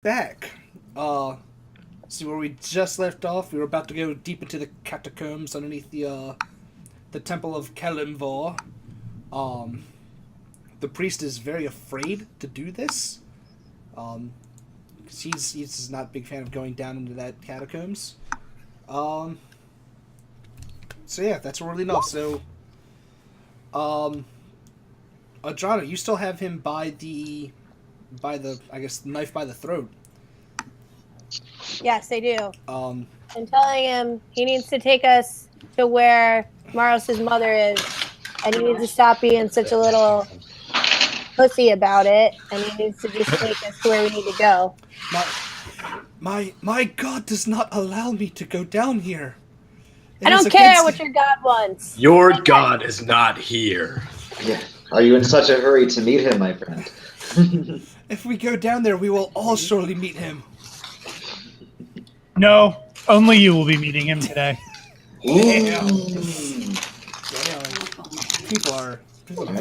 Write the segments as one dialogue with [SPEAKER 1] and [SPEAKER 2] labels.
[SPEAKER 1] back. See where we just left off. We were about to go deep into the catacombs underneath the temple of Kalimvor. Um, the priest is very afraid to do this. Because he's not a big fan of going down into that catacombs. So yeah, that's where we're leading off. So, Adrana, you still have him by the I guess knife by the throat.
[SPEAKER 2] Yes, I do.
[SPEAKER 1] Um,
[SPEAKER 2] I'm telling him he needs to take us to where Maros' mother is, and he needs to stop being such a little pussy about it, and he needs to just take us to where we need to go.
[SPEAKER 1] my God does not allow me to go down here.
[SPEAKER 2] I don't care what your god wants.
[SPEAKER 3] Your god is not here.
[SPEAKER 4] Yeah. Are you in such a hurry to meet him, my friend?
[SPEAKER 1] If we go down there, we will all surely meet him.
[SPEAKER 5] No, only you will be meeting him today.
[SPEAKER 1] Damn. People are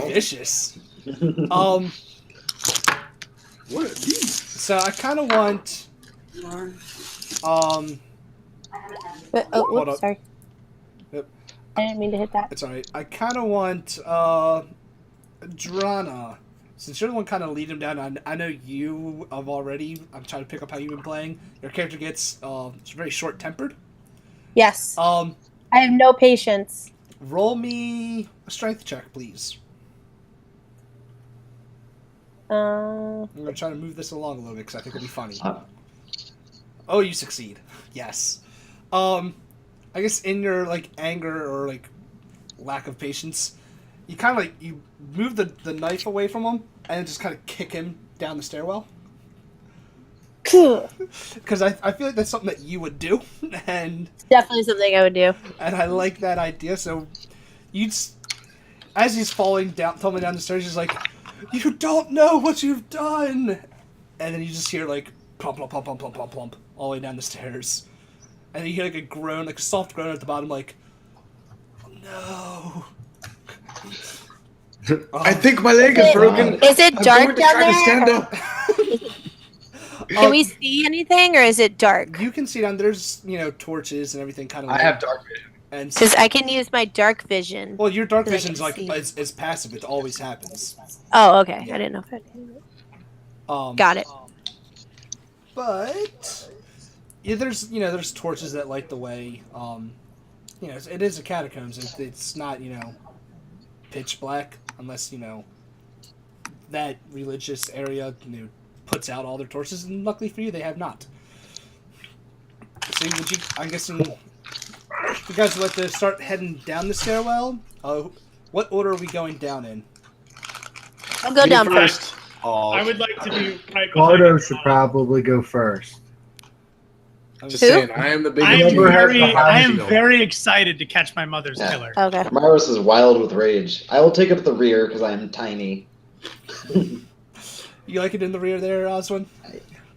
[SPEAKER 1] vicious. What
[SPEAKER 3] are these?
[SPEAKER 1] So I kind of want. Hold up.
[SPEAKER 2] Sorry.
[SPEAKER 1] Yep.
[SPEAKER 2] I didn't mean to hit that.
[SPEAKER 1] It's alright. I kind of want Drana. Since you're the one kind of lead him down, I know you have already. I'm trying to pick up how you've been playing. Your character gets very short tempered.
[SPEAKER 2] Yes. I have no patience.
[SPEAKER 1] Roll me a strength check, please. I'm gonna try to move this along a little bit because I think it'll be funny. Oh, you succeed. Yes. I guess in your anger or lack of patience, you kind of you move the knife away from him and just kind of kick him down the stairwell. Because I feel like that's something that you would do, and
[SPEAKER 2] Definitely something I would do.
[SPEAKER 1] and I like that idea. So as he's tumbling down the stairs, he's like, "You don't know what you've done," and then you just hear plump, plump, plump, plump, plump, plump, plump, all the way down the stairs, and then you hear a groan, a soft groan at the bottom, oh, no.
[SPEAKER 3] I think my leg is broken.
[SPEAKER 2] Is it dark down there?
[SPEAKER 3] Stand up.
[SPEAKER 2] Can we see anything, or is it dark?
[SPEAKER 1] You can see down there's torches and everything kind of.
[SPEAKER 3] I have dark vision.
[SPEAKER 1] And
[SPEAKER 2] Because I can use my dark vision.
[SPEAKER 1] well, your dark
[SPEAKER 2] So I
[SPEAKER 1] vision's
[SPEAKER 2] can see.
[SPEAKER 1] is passive. It always happens.
[SPEAKER 2] Oh, okay.
[SPEAKER 1] Yeah.
[SPEAKER 2] I didn't know if it.
[SPEAKER 1] Got
[SPEAKER 2] Got it.
[SPEAKER 1] But yeah, there's torches that light the way. It is a catacombs. It's not pitch black unless that religious area puts out all their torches, and luckily for you, they have not. So I'm guessing you guys would like to start heading down the stairwell. What order are we going down in?
[SPEAKER 2] I'll go down first.
[SPEAKER 3] First.
[SPEAKER 5] I would like to be right behind
[SPEAKER 6] Gordo
[SPEAKER 5] him.
[SPEAKER 6] should probably go first.
[SPEAKER 1] I'm
[SPEAKER 3] Just
[SPEAKER 2] Who?
[SPEAKER 3] saying, I am the
[SPEAKER 5] I
[SPEAKER 3] biggest.
[SPEAKER 5] am very excited to catch my mother's
[SPEAKER 4] Yeah.
[SPEAKER 5] killer.
[SPEAKER 2] Okay.
[SPEAKER 4] Maros is wild with rage. I will take up the rear because I am tiny.
[SPEAKER 1] You like it in the rear there, Oswin?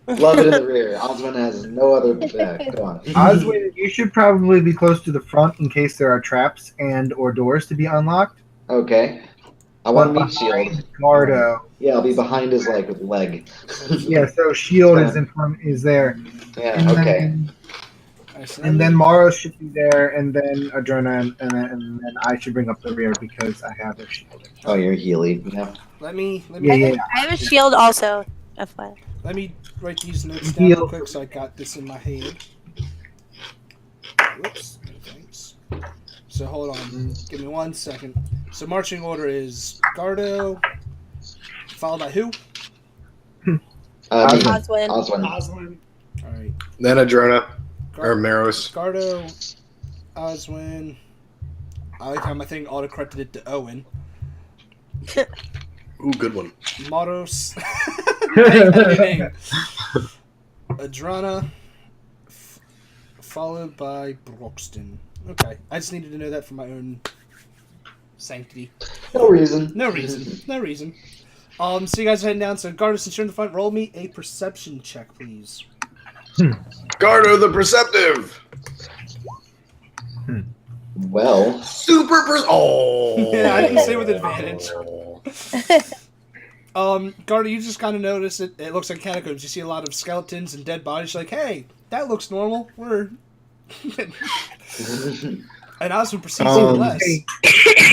[SPEAKER 4] Love it in the rear. Osman has no other. Go on.
[SPEAKER 6] Oswin, you should probably be close to the front in case there are traps and or doors to be unlocked.
[SPEAKER 4] Okay. I want
[SPEAKER 6] But
[SPEAKER 4] meat shield.
[SPEAKER 6] behind Gordo.
[SPEAKER 4] Yeah, I'll be behind his leg.
[SPEAKER 6] Yeah, so shield is there.
[SPEAKER 4] Yeah.
[SPEAKER 6] And
[SPEAKER 4] Okay.
[SPEAKER 6] then, and then Maros should be there, and then Adrena, and then I should bring up the rear because I have a shield.
[SPEAKER 4] Oh, you're Healy. Yeah.
[SPEAKER 1] Let me
[SPEAKER 6] Yeah.
[SPEAKER 2] I have a shield also. FYI.
[SPEAKER 1] let me write these notes down real quick so I got this in my head. Whoops. Thanks. So hold on. Give me 1 second. So marching order is Gardo, followed by who?
[SPEAKER 2] Oswin.
[SPEAKER 4] Oswin.
[SPEAKER 5] Oswin.
[SPEAKER 1] All right.
[SPEAKER 3] Then Adrena or Maros.
[SPEAKER 1] Gardo, Oswin. I like how my thing auto-corrected it to Owen.
[SPEAKER 3] Ooh, good one.
[SPEAKER 1] Maros. Adrana, followed by Broxton. Okay, I just needed to know that for my own sanctity.
[SPEAKER 4] No reason.
[SPEAKER 1] No reason. So you guys are heading down. So Gardo, since you're in the front, roll me a perception check, please.
[SPEAKER 3] Gardo the Perceptive.
[SPEAKER 4] Well.
[SPEAKER 3] Oh.
[SPEAKER 1] Yeah, I didn't say with advantage. Garda, you just kind of notice it looks like catacombs. You see a lot of skeletons and dead bodies. You're like, hey, that looks normal. We're and Osmond proceeds even less.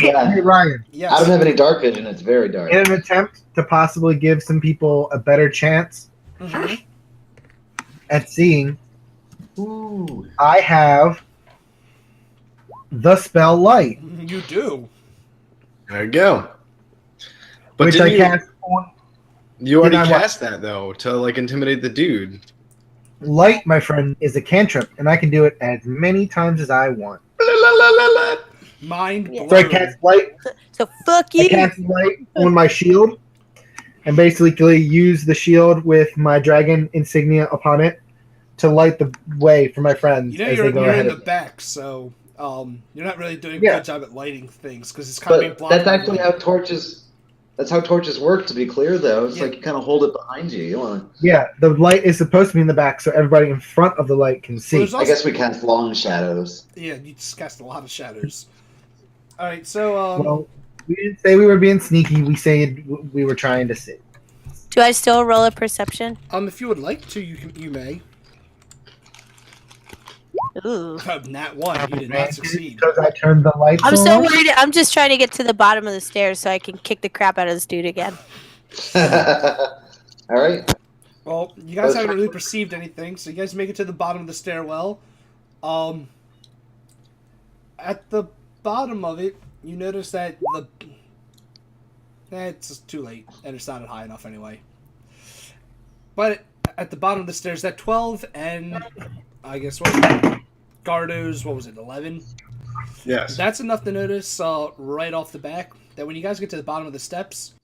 [SPEAKER 4] Yeah.
[SPEAKER 6] Hey, Ryan.
[SPEAKER 1] Yes.
[SPEAKER 4] I don't have any dark vision. It's very dark.
[SPEAKER 6] In an attempt to possibly give some people a better chance
[SPEAKER 1] Mhm.
[SPEAKER 6] at seeing,
[SPEAKER 4] Ooh.
[SPEAKER 6] I have the spell Light,
[SPEAKER 1] You do.
[SPEAKER 3] There you go. But
[SPEAKER 6] which I
[SPEAKER 3] didn't you,
[SPEAKER 6] cast on
[SPEAKER 3] you already
[SPEAKER 6] Did I what?
[SPEAKER 3] cast that though to like intimidate the dude.
[SPEAKER 6] Light, my friend, is a cantrip, and I can do it as many times as I want.
[SPEAKER 3] La, la, la, la, la.
[SPEAKER 1] Mind
[SPEAKER 2] Yeah.
[SPEAKER 6] So I
[SPEAKER 1] blown.
[SPEAKER 6] cast Light.
[SPEAKER 2] So fuck
[SPEAKER 6] I
[SPEAKER 2] you.
[SPEAKER 6] cast Light on my shield, and basically use the shield with my dragon insignia upon it to light the way for my friends
[SPEAKER 1] You know
[SPEAKER 6] as
[SPEAKER 1] you're
[SPEAKER 6] they go
[SPEAKER 1] in
[SPEAKER 6] ahead
[SPEAKER 1] the
[SPEAKER 6] of me.
[SPEAKER 1] back, so you're not really doing a
[SPEAKER 6] Yeah.
[SPEAKER 1] good job at lighting things because it's kind of being
[SPEAKER 4] But
[SPEAKER 1] blocked.
[SPEAKER 4] that's
[SPEAKER 1] by
[SPEAKER 4] actually
[SPEAKER 1] light.
[SPEAKER 4] how torches. That's how torches work. To be clear, though, it's
[SPEAKER 1] Yeah.
[SPEAKER 4] like you kind of hold it behind you. You want?
[SPEAKER 6] Yeah, the light is supposed to be in the back, so everybody in front of the light can see.
[SPEAKER 1] there's
[SPEAKER 4] I
[SPEAKER 1] also-
[SPEAKER 4] guess we cast long shadows.
[SPEAKER 1] Yeah, you just cast a lot of shadows. All right, so
[SPEAKER 6] Well, we didn't say we were being sneaky. We said we were trying to see.
[SPEAKER 2] Do I still roll a perception?
[SPEAKER 1] if you would like to, you may.
[SPEAKER 2] Ooh.
[SPEAKER 1] Nat 1, you did not succeed.
[SPEAKER 6] Because I turned the lights
[SPEAKER 2] I'm
[SPEAKER 6] on.
[SPEAKER 2] so worried. I'm just trying to get to the bottom of the stairs so I can kick the crap out of this dude again.
[SPEAKER 4] All right.
[SPEAKER 1] Well, you guys haven't really perceived anything, so you guys make it to the bottom of the stairwell. At the bottom of it, you notice that it's too late, and it's not high enough anyway. But at the bottom of the stairs, that 12 and I guess what was it? Gardo's, what was it, 11?
[SPEAKER 3] Yes.
[SPEAKER 1] That's enough to notice right off the back that when you guys get to the bottom of the steps,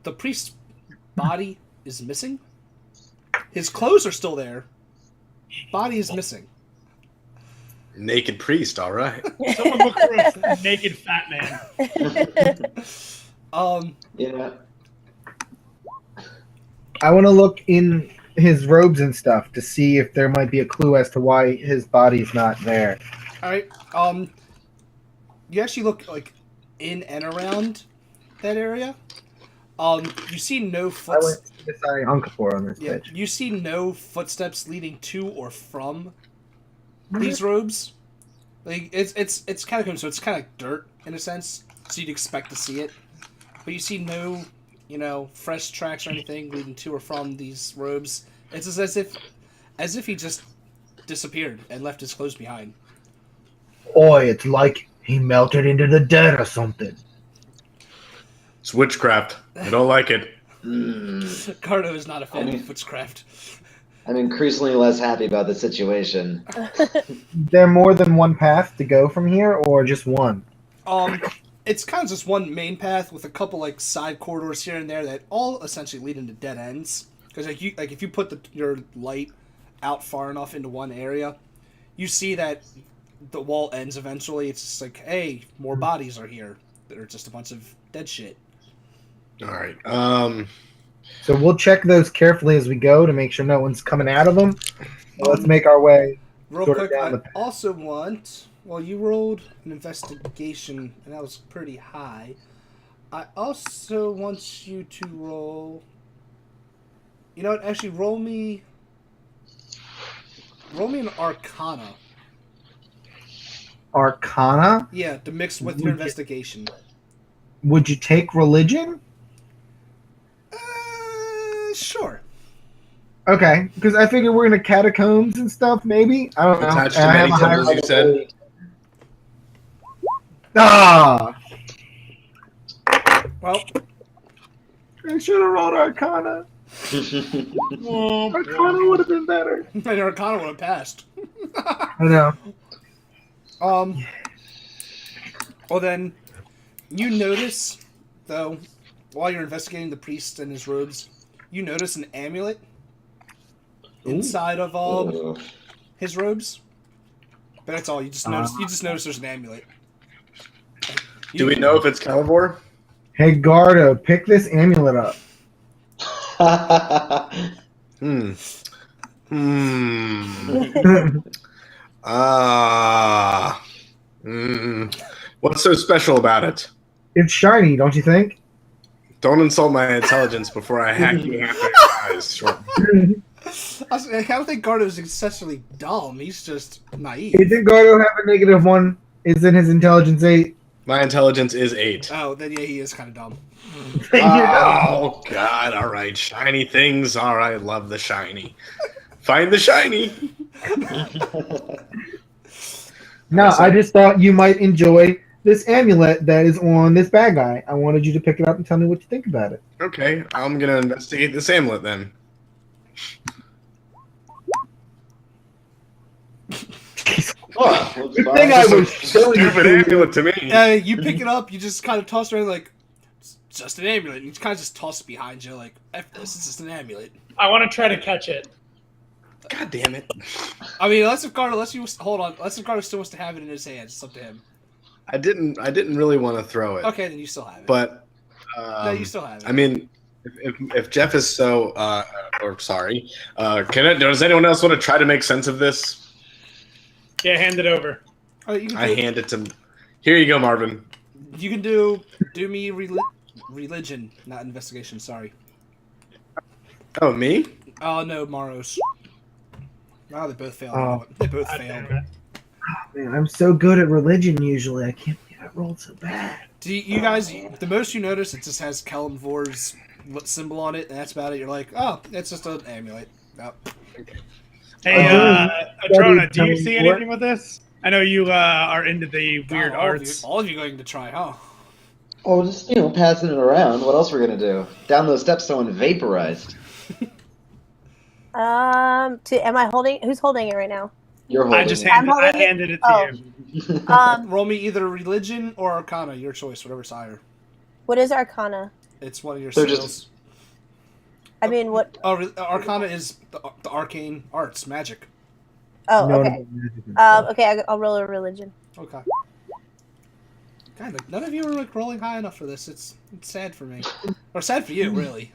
[SPEAKER 1] the priest's body is missing. His clothes are still there. Body is missing.
[SPEAKER 3] Naked priest, all right.
[SPEAKER 5] Someone look for a naked fat man.
[SPEAKER 4] Yeah.
[SPEAKER 6] I want to look in his robes and stuff to see if there might be a clue as to why his body's not there.
[SPEAKER 1] All right. You actually look like in and around that area. You see no
[SPEAKER 6] I
[SPEAKER 1] footsteps.
[SPEAKER 6] went to decide Ankapur on this
[SPEAKER 1] Yeah,
[SPEAKER 6] bitch.
[SPEAKER 1] you see no footsteps leading to or from these robes. Like it's catacombs, so it's kind of dirt in a sense. So you'd expect to see it, but you see no, fresh tracks or anything leading to or from these robes. It's just as if he just disappeared and left his clothes behind.
[SPEAKER 6] Oi, it's like he melted into the dead or something.
[SPEAKER 3] It's witchcraft. I don't like it.
[SPEAKER 1] Cardo is not a fan
[SPEAKER 4] mean-
[SPEAKER 1] of witchcraft.
[SPEAKER 4] I'm increasingly less happy about the situation.
[SPEAKER 6] Is there more than one path to go from here, or just one?
[SPEAKER 1] It's kind of just one main path with a couple like side corridors here and there that all essentially lead into dead ends. Because if you put your light out far enough into one area, you see that the wall ends eventually. It's just like, hey, more bodies are here. They're just a bunch of dead shit.
[SPEAKER 3] All right.
[SPEAKER 6] So we'll check those carefully as we go to make sure no one's coming out of them. So let's make our way.
[SPEAKER 1] Real
[SPEAKER 6] Sort of
[SPEAKER 1] quick,
[SPEAKER 6] down
[SPEAKER 1] I
[SPEAKER 6] the path.
[SPEAKER 1] also want. Well, you rolled an investigation, and that was pretty high. I also want you to roll. You know what? Actually, roll me an Arcana.
[SPEAKER 6] Arcana?
[SPEAKER 1] Yeah, to mix with your investigation.
[SPEAKER 6] Would you take religion?
[SPEAKER 1] Sure.
[SPEAKER 6] Okay, because I figure we're in the catacombs and stuff, maybe? I don't know.
[SPEAKER 3] Attached to
[SPEAKER 6] I
[SPEAKER 3] many
[SPEAKER 6] have a higher
[SPEAKER 3] temples, you
[SPEAKER 6] level.
[SPEAKER 3] said?
[SPEAKER 6] Ah!
[SPEAKER 1] Well,
[SPEAKER 6] I should have rolled Arcana. Arcana would have been better.
[SPEAKER 1] an Arcana would have passed.
[SPEAKER 6] I know.
[SPEAKER 1] Well then, you notice, though, while you're investigating the priest and his robes, you notice an amulet inside of his robes. But that's all. You just notice there's an amulet.
[SPEAKER 3] Do we know if it's Calivore?
[SPEAKER 6] Hey, Gardo, pick this amulet up.
[SPEAKER 3] Hmm. What's so special about it?
[SPEAKER 6] It's shiny, don't you think?
[SPEAKER 3] Don't insult my intelligence before I hack you half your eyes. Sure.
[SPEAKER 1] I don't think Gardo's essentially dumb. He's just naive.
[SPEAKER 6] Isn't Gardo have a -1? Isn't his intelligence 8?
[SPEAKER 3] My intelligence is 8.
[SPEAKER 1] Oh, then yeah, he is kind of dumb.
[SPEAKER 3] Oh, God. All right. Shiny things. All right. Love the shiny. Find the shiny.
[SPEAKER 6] No, I just thought you might enjoy this amulet that is on this bad guy. I wanted you to pick it up and tell me what you think about it.
[SPEAKER 3] Okay. I'm going to investigate this amulet then.
[SPEAKER 6] Good thing I was showing
[SPEAKER 3] Stupid
[SPEAKER 6] you.
[SPEAKER 3] amulet to me.
[SPEAKER 1] You pick it up, you just kind of toss it around like, it's just an amulet. And you kind of just toss it behind you like, F this, it's just an amulet.
[SPEAKER 5] I want to try to catch it.
[SPEAKER 3] God damn it.
[SPEAKER 1] I mean, unless if Gardo still wants to have it in his hands, it's up to him.
[SPEAKER 3] I didn't really want to throw it.
[SPEAKER 1] Okay, then you still have it.
[SPEAKER 3] But
[SPEAKER 1] no, you still have it.
[SPEAKER 3] I mean, if Jeff is so does anyone else want to try to make sense of this?
[SPEAKER 5] Yeah, hand it over.
[SPEAKER 1] You can
[SPEAKER 3] I hand it to. Here you go, Marvin.
[SPEAKER 1] You can do me religion, not investigation. Sorry.
[SPEAKER 3] Oh, me?
[SPEAKER 1] Oh no, Maros. Oh, they both failed.
[SPEAKER 6] Oh.
[SPEAKER 1] They both
[SPEAKER 5] God
[SPEAKER 1] failed.
[SPEAKER 5] damn it.
[SPEAKER 6] Man, I'm so good at religion usually. I can't believe I rolled so bad.
[SPEAKER 1] Do you guys? The most you notice, it just has Kalimvor's symbol on it, and that's about it. You're like, oh, it's just an amulet. Oh.
[SPEAKER 5] Hey,
[SPEAKER 6] doing
[SPEAKER 5] Adrona, do you
[SPEAKER 6] study
[SPEAKER 5] see
[SPEAKER 6] for it?
[SPEAKER 5] anything with this? I know you are into the weird
[SPEAKER 1] God,
[SPEAKER 5] arts.
[SPEAKER 1] All of you going to try, huh?
[SPEAKER 4] Oh, just passing it around. What else we're gonna do? Down those steps, someone vaporized.
[SPEAKER 2] Am I holding? Who's holding it right now?
[SPEAKER 4] You're holding.
[SPEAKER 5] I just
[SPEAKER 4] it.
[SPEAKER 5] handed it to
[SPEAKER 2] Oh.
[SPEAKER 5] you.
[SPEAKER 1] Roll me either religion or Arcana, your choice, whatever's higher.
[SPEAKER 2] What is Arcana?
[SPEAKER 1] It's one of your
[SPEAKER 4] They're
[SPEAKER 1] skills.
[SPEAKER 4] just-
[SPEAKER 2] I mean, what?
[SPEAKER 1] Oh, Arcana is the arcane arts, magic.
[SPEAKER 2] Oh,
[SPEAKER 6] No,
[SPEAKER 2] okay.
[SPEAKER 6] no, magic and stuff.
[SPEAKER 2] Okay, I'll roll a religion.
[SPEAKER 1] Okay. God, like, none of you are like rolling high enough for this. It's sad for me, or sad for you, really.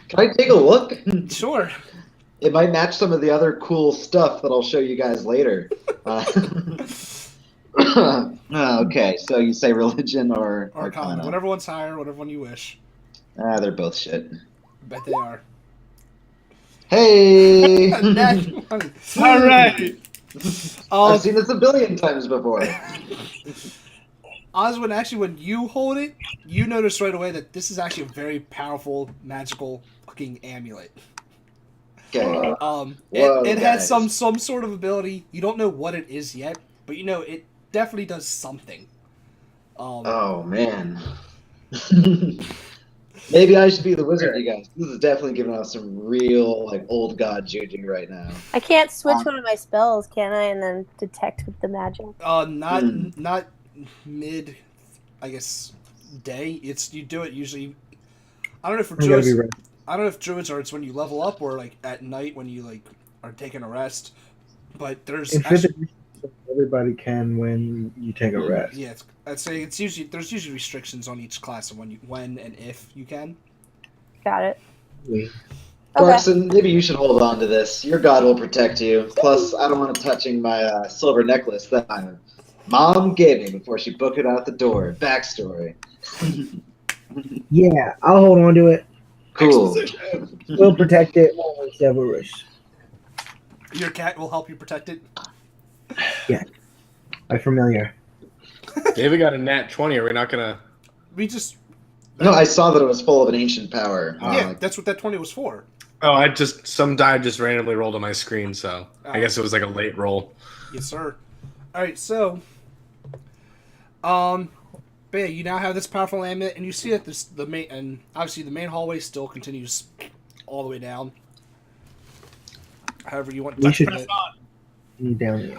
[SPEAKER 4] Can I take a look?
[SPEAKER 1] Sure.
[SPEAKER 4] It might match some of the other cool stuff that I'll show you guys later. Okay, so you say religion or
[SPEAKER 1] Arcana,
[SPEAKER 4] Arcana?
[SPEAKER 1] whatever one's higher, whatever one you wish.
[SPEAKER 4] They're both shit.
[SPEAKER 1] Bet they are.
[SPEAKER 4] Hey!
[SPEAKER 1] Natural one.
[SPEAKER 5] All right.
[SPEAKER 4] I've seen this a billion times before.
[SPEAKER 1] Oswin, actually, when you hold it, you notice right away that this is actually a very powerful, magical looking amulet.
[SPEAKER 4] Okay.
[SPEAKER 1] Whoa,
[SPEAKER 4] Whoa,
[SPEAKER 1] it has
[SPEAKER 4] guys.
[SPEAKER 1] some sort of ability. You don't know what it is yet, but you know it definitely does something.
[SPEAKER 4] Oh man. Maybe I should be the wizard, you guys. This is definitely giving us some real old god juju right now.
[SPEAKER 2] I can't switch one of my spells, can I? And then detect with the magic.
[SPEAKER 1] Not mid, I guess, day. It's you do it usually. I don't know if for
[SPEAKER 6] You gotta
[SPEAKER 1] druids.
[SPEAKER 6] be ready.
[SPEAKER 1] I don't know if druids are it's when you level up or like at night when you like are taking a rest. But there's
[SPEAKER 6] In fifth
[SPEAKER 1] actually,
[SPEAKER 6] edition, everybody can when you take a rest.
[SPEAKER 1] yeah, I'd say it's usually there's usually restrictions on each class of when and if you can.
[SPEAKER 2] Got it.
[SPEAKER 6] Wait.
[SPEAKER 2] Okay.
[SPEAKER 4] Clarkson, maybe you should hold on to this. Your god will protect you. Plus, I don't want him touching my silver necklace that my mom gave me before she booked it out the door. Backstory.
[SPEAKER 6] Yeah, I'll hold on to it.
[SPEAKER 4] Cool.
[SPEAKER 6] We'll protect it when we ever wish.
[SPEAKER 1] Your cat will help you protect it.
[SPEAKER 6] I'm familiar.
[SPEAKER 3] David got a nat 20. Are we not going to...
[SPEAKER 1] We just
[SPEAKER 4] No, I saw that it was full of an ancient power.
[SPEAKER 1] yeah, that's what that 20 was for.
[SPEAKER 3] Oh, some die just randomly rolled on my screen, so I guess it was like a late roll.
[SPEAKER 1] Yes, sir. All right, so, but yeah, you now have this powerful amulet, and you see that the main hallway still continues all the way down. However, you want
[SPEAKER 6] We should-
[SPEAKER 1] it.
[SPEAKER 6] Need down here.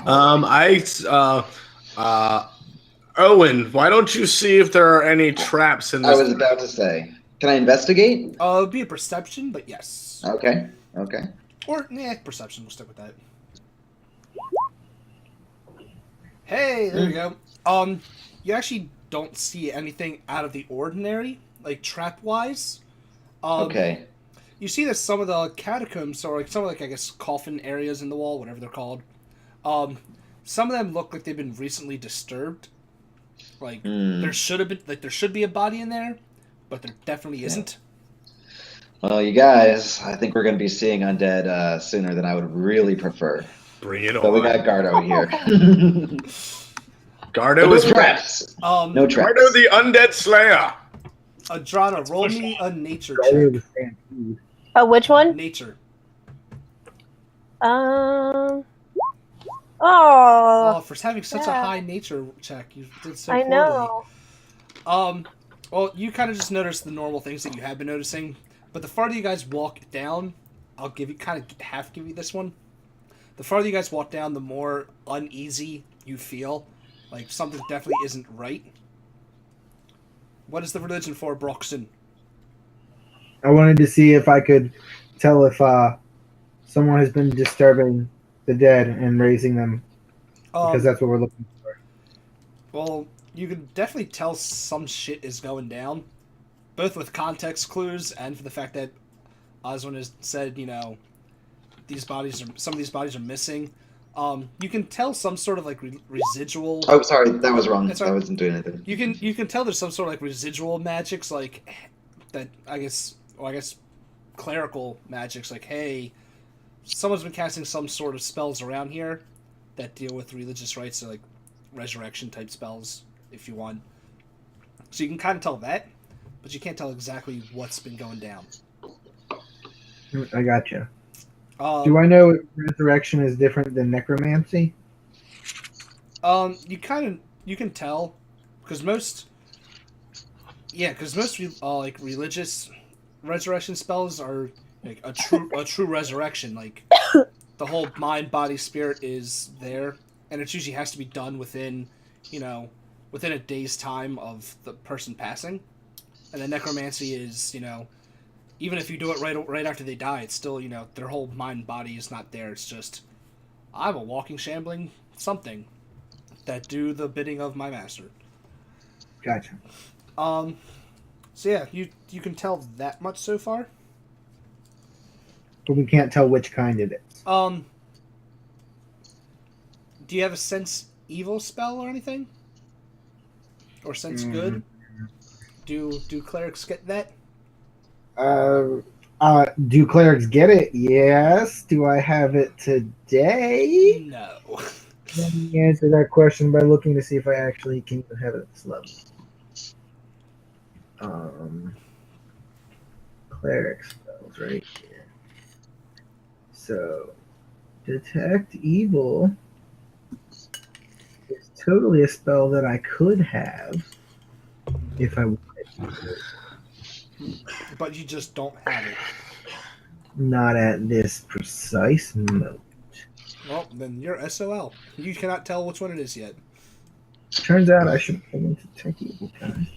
[SPEAKER 3] Owen, why don't you see if there are any traps in
[SPEAKER 4] I
[SPEAKER 3] this?
[SPEAKER 4] was about to say. Can I investigate?
[SPEAKER 1] It would be a perception, but yes.
[SPEAKER 4] Okay. Okay.
[SPEAKER 1] Or, perception. We'll stick with that. Hey, there we go. You actually don't see anything out of the ordinary, like trap-wise.
[SPEAKER 4] Okay.
[SPEAKER 1] You see that some of the catacombs, or like some of I guess, coffin areas in the wall, whatever they're called. Some of them look like they've been recently disturbed. Like there should be a body in there, but there definitely isn't.
[SPEAKER 4] Well, you guys, I think we're going to be seeing undead sooner than I would really prefer.
[SPEAKER 3] Bring it
[SPEAKER 4] But we
[SPEAKER 3] on.
[SPEAKER 4] got Gardo here.
[SPEAKER 3] Gardo
[SPEAKER 4] no
[SPEAKER 3] is
[SPEAKER 4] traps. No traps.
[SPEAKER 3] Gardo the Undead Slayer.
[SPEAKER 1] Adrana, roll me a nature
[SPEAKER 6] Gardo
[SPEAKER 1] check.
[SPEAKER 6] the Stampede.
[SPEAKER 2] Oh, which one?
[SPEAKER 1] Nature.
[SPEAKER 2] Oh,
[SPEAKER 1] Oh, for having such a
[SPEAKER 2] yeah.
[SPEAKER 1] high nature check, you did so
[SPEAKER 2] I
[SPEAKER 1] poorly.
[SPEAKER 2] know.
[SPEAKER 1] Well, you kind of just noticed the normal things that you have been noticing, but the farther you guys walk down, I'll give you give you this one. The farther you guys walk down, the more uneasy you feel, like something definitely isn't right. What is the religion for, Broxton?
[SPEAKER 6] I wanted to see if I could tell if someone has been disturbing the dead and raising them, because that's what we're looking for.
[SPEAKER 1] Well, you can definitely tell some shit is going down, both with context clues and for the fact that Oswin has said, some of these bodies are missing. You can tell some sort of like residual.
[SPEAKER 4] Oh, sorry, that was wrong.
[SPEAKER 1] That's right.
[SPEAKER 4] I wasn't doing anything.
[SPEAKER 1] You can tell there's some sort of like residual magics, like that. I guess clerical magics, like, hey, someone's been casting some sort of spells around here that deal with religious rites, so like resurrection type spells, if you want. So you can kind of tell that, but you can't tell exactly what's been going down.
[SPEAKER 6] I gotcha.
[SPEAKER 1] Do
[SPEAKER 6] I know if resurrection is different than necromancy?
[SPEAKER 1] You can tell because most like religious resurrection spells are like a true resurrection. Like the whole mind, body, spirit is there, and it usually has to be done within a day's time of the person passing. And then necromancy is even if you do it right after they die, it's still their whole mind and body is not there. It's just I'm a walking, shambling something that do the bidding of my master.
[SPEAKER 6] Gotcha.
[SPEAKER 1] So yeah, you can tell that much so far.
[SPEAKER 6] But we can't tell which kind it is.
[SPEAKER 1] Do you have a sense evil spell or anything? Or sense good? Do clerics get that?
[SPEAKER 6] Do clerics get it? Yes. Do I have it today?
[SPEAKER 1] No.
[SPEAKER 6] Let me answer that question by looking to see if I actually can even have it at this level. Cleric spells right here. So, detect evil is totally a spell that I could have if I wanted.
[SPEAKER 1] But you just don't have it.
[SPEAKER 6] Not at this precise moment.
[SPEAKER 1] Well, then you're SOL. You cannot tell which one it is yet.
[SPEAKER 6] Turns out I should pull into detect evil, guys.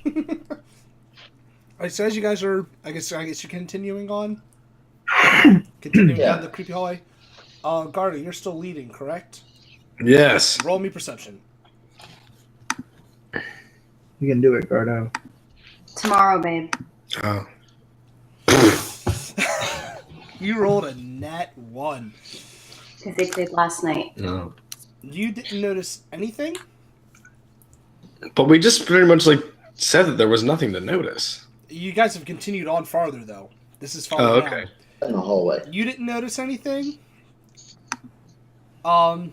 [SPEAKER 1] Alright, so as you guys are, I guess you're continuing on. Continuing down the creepy hallway. Garda, you're still leading, correct?
[SPEAKER 3] Yes.
[SPEAKER 1] Roll me perception.
[SPEAKER 6] You can do it, Gardo.
[SPEAKER 7] Tomorrow, babe.
[SPEAKER 3] Oh.
[SPEAKER 1] You rolled a nat 1.
[SPEAKER 7] Because they played last night.
[SPEAKER 3] No.
[SPEAKER 1] You didn't notice anything?
[SPEAKER 3] But we just pretty much said that there was nothing to notice.
[SPEAKER 1] You guys have continued on farther, though. This is farther
[SPEAKER 3] Oh, okay.
[SPEAKER 1] down.
[SPEAKER 4] In the hallway.
[SPEAKER 1] You didn't notice anything? It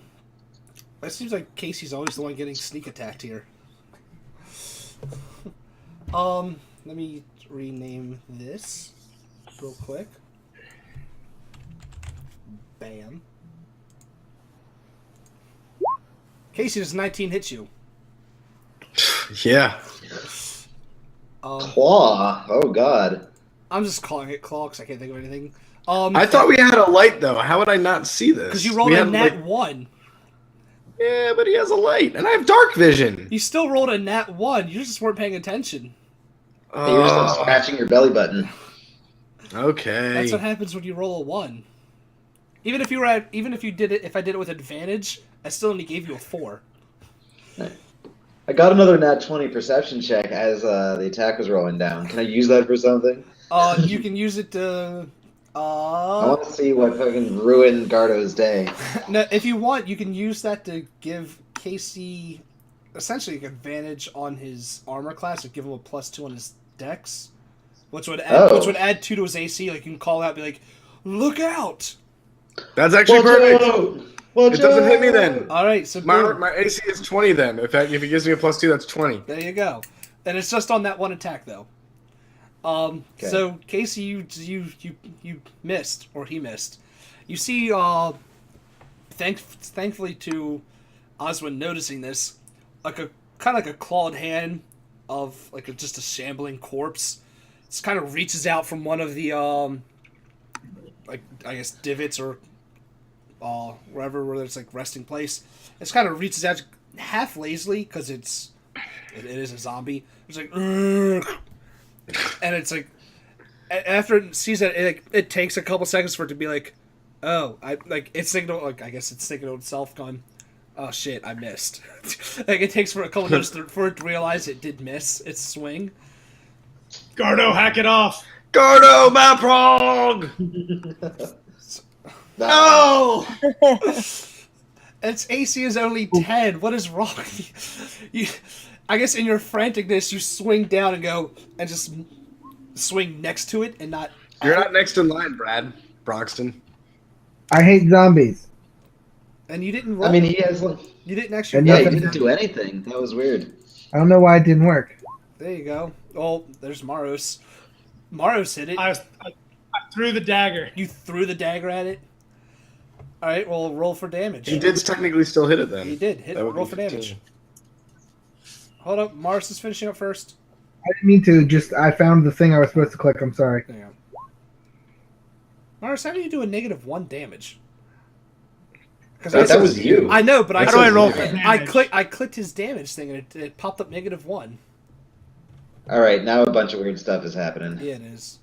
[SPEAKER 1] seems like Casey's always the one getting sneak attacked here. Let me rename this real quick. Bam. Casey, does 19 hit you?
[SPEAKER 3] Yeah.
[SPEAKER 4] Claw. Oh, God.
[SPEAKER 1] I'm just calling it claw because I can't think of anything.
[SPEAKER 3] I thought we had a light, though. How would I not see this?
[SPEAKER 1] Because you rolled
[SPEAKER 3] We
[SPEAKER 1] a
[SPEAKER 3] had,
[SPEAKER 1] nat 1.
[SPEAKER 3] Yeah, but he has a light, and I have dark vision.
[SPEAKER 1] You still rolled a nat 1. You just weren't paying attention.
[SPEAKER 4] You're just scratching your belly button.
[SPEAKER 3] Okay.
[SPEAKER 1] That's what happens when you roll a 1. Even if I did it with advantage, I still only gave you a 4.
[SPEAKER 4] I got another nat 20 perception check as the attack was rolling down. Can I use that for something?
[SPEAKER 1] You can use it to.
[SPEAKER 4] I want to see what fucking ruined Gardo's day.
[SPEAKER 1] No, if you want, you can use that to give Casey essentially an advantage on his armor class, or give him a +2 on his dex. which would
[SPEAKER 4] Oh.
[SPEAKER 1] add 2 to his AC. Like you can call out, and be like, "Look out!"
[SPEAKER 3] That's actually
[SPEAKER 4] Watch
[SPEAKER 3] perfect.
[SPEAKER 4] out! Watch
[SPEAKER 3] It doesn't hit me
[SPEAKER 4] out!
[SPEAKER 3] then.
[SPEAKER 1] All right, so
[SPEAKER 3] My
[SPEAKER 1] boom.
[SPEAKER 3] AC is 20 then. If he gives me a +2, that's 20.
[SPEAKER 1] There you go. And it's just on that one attack though.
[SPEAKER 4] Okay.
[SPEAKER 1] So Casey, you missed, or he missed. You see, thankfully to Oswin noticing this, like a kind of like a clawed hand of like just a shambling corpse. It kind of reaches out from one of the like I guess divots or wherever where there's like resting place. It kind of reaches out half lazily because it is a zombie. It's like, "Ugh." And it's like after it sees that, it takes a couple seconds for it to be like, oh, I guess it's signaled itself going, oh shit, I missed. Like it takes for a couple minutes for it to realize it did miss its swing.
[SPEAKER 5] Gardo, hack it off.
[SPEAKER 3] Gardo, Maprog! No!
[SPEAKER 1] Its AC is only 10. What is wrong? I guess in your franticness, you swing down and go and just swing next to it and not.
[SPEAKER 3] You're not next in line, Brad Broxton.
[SPEAKER 6] I hate zombies.
[SPEAKER 1] And you didn't roll.
[SPEAKER 4] I mean, he has like.
[SPEAKER 1] You didn't actually.
[SPEAKER 6] And
[SPEAKER 4] Yeah, he
[SPEAKER 6] nothing-
[SPEAKER 4] didn't do anything. That was weird.
[SPEAKER 6] I don't know why it didn't work.
[SPEAKER 1] There you go. Oh, there's Maros. Maros hit it.
[SPEAKER 5] I threw the dagger.
[SPEAKER 1] You threw the dagger at it. All right, well, roll for damage.
[SPEAKER 3] He did technically still hit it then.
[SPEAKER 1] He did hit.
[SPEAKER 3] That would
[SPEAKER 1] Roll
[SPEAKER 3] be
[SPEAKER 1] for damage.
[SPEAKER 3] 15.
[SPEAKER 1] Hold up, Maros is finishing up first.
[SPEAKER 6] I didn't mean to. Just I found the thing I was supposed to click. I'm sorry.
[SPEAKER 1] There you go. Maros, how do you do a -1 damage? Because
[SPEAKER 4] That was you.
[SPEAKER 1] I know, but
[SPEAKER 5] How do I roll for
[SPEAKER 1] I
[SPEAKER 5] damage?
[SPEAKER 1] clicked his damage thing and it popped up -1.
[SPEAKER 4] All right, now a bunch of weird stuff is happening.
[SPEAKER 1] Yeah, it is.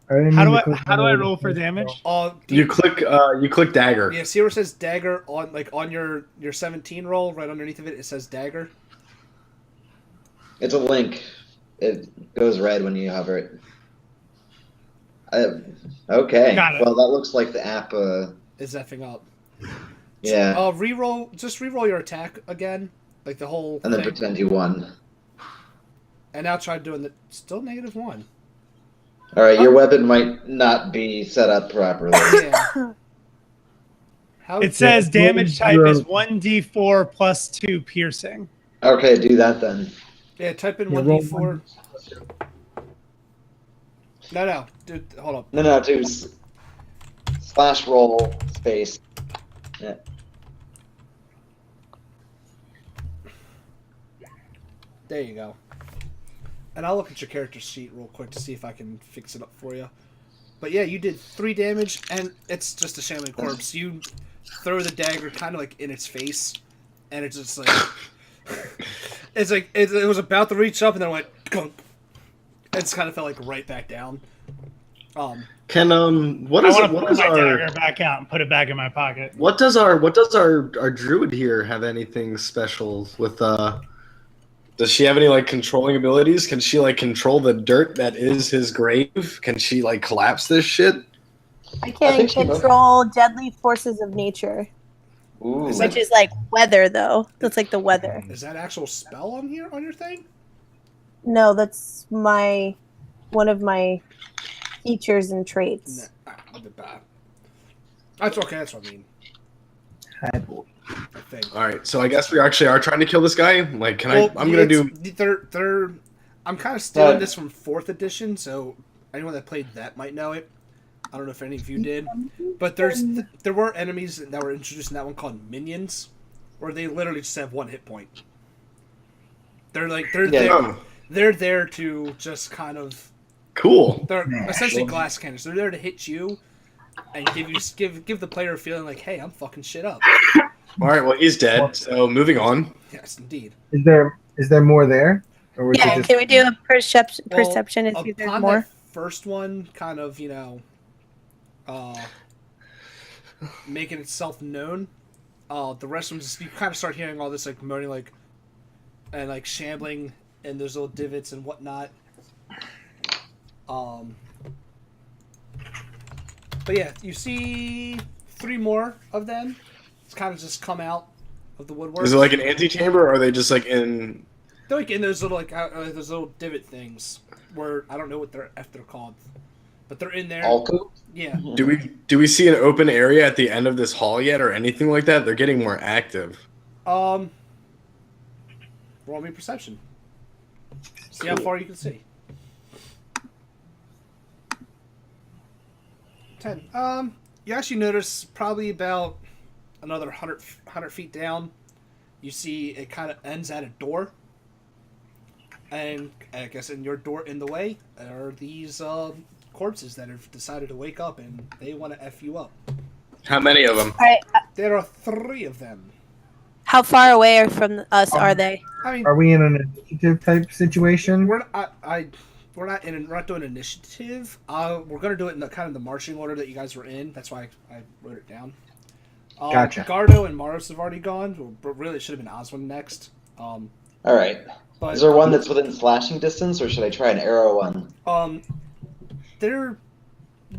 [SPEAKER 6] I didn't
[SPEAKER 5] How
[SPEAKER 6] mean
[SPEAKER 5] do
[SPEAKER 6] to
[SPEAKER 5] I
[SPEAKER 6] click
[SPEAKER 5] how do I
[SPEAKER 6] on
[SPEAKER 5] roll
[SPEAKER 6] it.
[SPEAKER 5] for damage?
[SPEAKER 3] You click dagger.
[SPEAKER 1] Yeah, see where it says dagger on your 17 roll, right underneath of it, it says dagger.
[SPEAKER 4] It's a link. It goes red when you hover it. Okay.
[SPEAKER 5] Got it.
[SPEAKER 4] Well, that looks like the app.
[SPEAKER 1] Is effing up.
[SPEAKER 4] Yeah.
[SPEAKER 1] Just re-roll your attack again, like the whole
[SPEAKER 4] And then
[SPEAKER 1] thing.
[SPEAKER 4] pretend you won.
[SPEAKER 1] And now try doing the still -1.
[SPEAKER 4] All right, your weapon might not be set up properly.
[SPEAKER 1] Yeah. How
[SPEAKER 5] It says damage type is 1d4 plus 2 piercing.
[SPEAKER 4] Okay, do that then.
[SPEAKER 1] Yeah, type in
[SPEAKER 6] Yeah,
[SPEAKER 1] 1d4. No, dude, hold up.
[SPEAKER 4] No, do slash roll space. Yeah.
[SPEAKER 1] There you go. And I'll look at your character sheet real quick to see if I can fix it up for you. But yeah, you did 3 damage, and it's just a shambling corpse. You throw the dagger kind of like in its face, and it's just like it's like it was about to reach up, and then it went gunk. It's kind of fell like right back down.
[SPEAKER 3] Can
[SPEAKER 5] I
[SPEAKER 3] what is
[SPEAKER 5] want to
[SPEAKER 3] what
[SPEAKER 5] pull
[SPEAKER 3] is
[SPEAKER 5] my
[SPEAKER 3] our
[SPEAKER 5] dagger back out and put it back in my pocket.
[SPEAKER 3] what does our druid here have anything special with does she have any like controlling abilities? Can she like control the dirt that is his grave? Can she like collapse this shit?
[SPEAKER 2] I
[SPEAKER 4] I
[SPEAKER 2] can
[SPEAKER 4] think she
[SPEAKER 2] control deadly forces of nature,
[SPEAKER 4] Ooh.
[SPEAKER 1] Is
[SPEAKER 2] which is like weather, though. That's like the weather.
[SPEAKER 1] Is that actual spell on here on your thing?
[SPEAKER 2] No, that's one of my features and traits.
[SPEAKER 1] That's okay. That's what I mean. I think.
[SPEAKER 3] All right, so I guess we actually are trying to kill this guy. Like, can I? I'm gonna do.
[SPEAKER 1] They're. I'm kind of stealing this from 4th edition, so anyone that played that might know it. I don't know if any of you did, but there were enemies that were introduced in that one called minions, where they literally just have 1 hit point. They're like they're there to just kind of.
[SPEAKER 3] Cool.
[SPEAKER 1] They're essentially glass cannons. They're there to hit you and give the player a feeling like, hey, I'm fucking shit up.
[SPEAKER 3] All right, well he's dead. So moving on.
[SPEAKER 1] Yes, indeed.
[SPEAKER 6] Is there more there? Or was
[SPEAKER 2] Yeah,
[SPEAKER 6] it just
[SPEAKER 2] can we do a perception
[SPEAKER 1] Well,
[SPEAKER 2] and see if there's
[SPEAKER 1] upon
[SPEAKER 2] more?
[SPEAKER 1] that first one, kind of, making itself known. The rest of them just you kind of start hearing all this like moaning and like shambling and there's little divots and whatnot. But yeah, you see 3 more of them. It's kind of just come out of the woodwork.
[SPEAKER 3] Is it like an antechamber, or are they just like in?
[SPEAKER 1] They're like in those little those little divot things where I don't know what they're called, but they're in there.
[SPEAKER 4] Alcove?
[SPEAKER 1] Yeah.
[SPEAKER 3] Do we see an open area at the end of this hall yet, or anything like that? They're getting more active.
[SPEAKER 1] Roll me perception. See how far you can see. 10. You actually notice probably about another 100 feet down, you see it kind of ends at a door. And I guess in your door in the way are these corpses that have decided to wake up and they want to F you up.
[SPEAKER 3] How many of them?
[SPEAKER 2] All right.
[SPEAKER 1] There are 3 of them.
[SPEAKER 2] How far away from us are they?
[SPEAKER 1] I mean,
[SPEAKER 6] Are we in an initiative type situation?
[SPEAKER 1] we're not doing initiative. We're gonna do it in the kind of the marching order that you guys were in. That's why I wrote it down.
[SPEAKER 6] Gotcha.
[SPEAKER 1] Gardo and Maros have already gone, but really it should have been Oswin next.
[SPEAKER 4] All right.
[SPEAKER 1] But
[SPEAKER 4] Is there one that's within slashing distance, or should I try an arrow one?
[SPEAKER 1] They're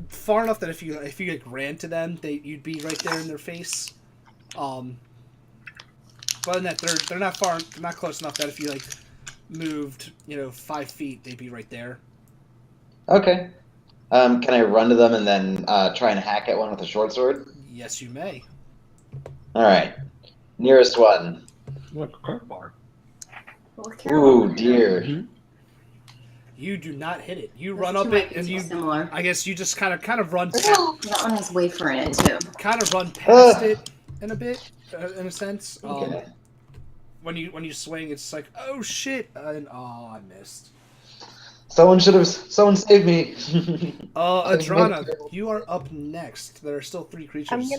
[SPEAKER 1] far enough that if you like ran to them, you'd be right there in their face. But in that they're not far, they're not close enough that if you like moved 5 feet, they'd be right there.
[SPEAKER 4] Okay. Can I run to them and then try and hack at one with a short sword?
[SPEAKER 1] Yes, you may.
[SPEAKER 4] All right. Nearest one.
[SPEAKER 3] Look, cart bar.
[SPEAKER 4] Ooh, dear.
[SPEAKER 1] You do not hit it. You
[SPEAKER 7] Those
[SPEAKER 1] run
[SPEAKER 7] two
[SPEAKER 1] up
[SPEAKER 7] might
[SPEAKER 1] it,
[SPEAKER 7] be
[SPEAKER 1] and
[SPEAKER 7] too
[SPEAKER 1] you.
[SPEAKER 7] similar.
[SPEAKER 1] I guess you just kind of run,
[SPEAKER 7] That one has wafer in it too.
[SPEAKER 1] past it in a bit, in a sense.
[SPEAKER 4] Okay.
[SPEAKER 1] When you swing, it's like, oh shit, and I missed.
[SPEAKER 4] Someone save me.
[SPEAKER 1] Adrana, you are up next. There are still 3 creatures.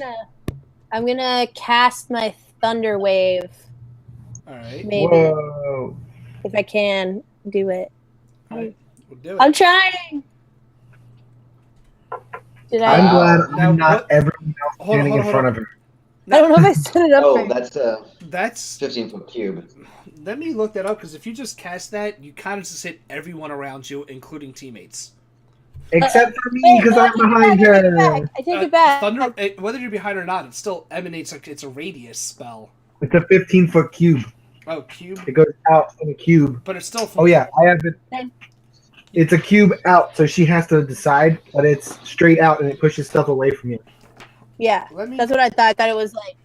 [SPEAKER 2] I'm gonna cast my thunder wave.
[SPEAKER 1] All right.
[SPEAKER 2] Maybe
[SPEAKER 6] Whoa.
[SPEAKER 2] if I can do it.
[SPEAKER 1] All right. We'll do it.
[SPEAKER 2] I'm trying. Did I?
[SPEAKER 6] I'm glad
[SPEAKER 1] Now,
[SPEAKER 6] I'm not
[SPEAKER 1] what-
[SPEAKER 6] everyone else
[SPEAKER 1] Hold on,
[SPEAKER 6] standing
[SPEAKER 1] hold
[SPEAKER 6] in
[SPEAKER 1] on,
[SPEAKER 6] front
[SPEAKER 1] hold
[SPEAKER 6] of her.
[SPEAKER 2] I don't know if I set it up
[SPEAKER 4] Oh,
[SPEAKER 2] right.
[SPEAKER 4] that's a
[SPEAKER 1] That's
[SPEAKER 4] 15-foot cube.
[SPEAKER 1] Let me look that up, because if you just cast that, you kind of just hit everyone around you, including teammates.
[SPEAKER 6] Except for me, because I'm behind her.
[SPEAKER 2] I take it back.
[SPEAKER 1] Thunder, whether you're behind or not, it still emanates like it's a radius spell.
[SPEAKER 6] It's a 15-foot cube.
[SPEAKER 1] Oh, cube,
[SPEAKER 6] It goes out in a cube.
[SPEAKER 1] but it's still.
[SPEAKER 6] Oh yeah, I have it. It's a cube out, so she has to decide, but it's straight out and it pushes stuff away from you.
[SPEAKER 2] Yeah,
[SPEAKER 1] Let me
[SPEAKER 2] that's what I thought. I thought it was like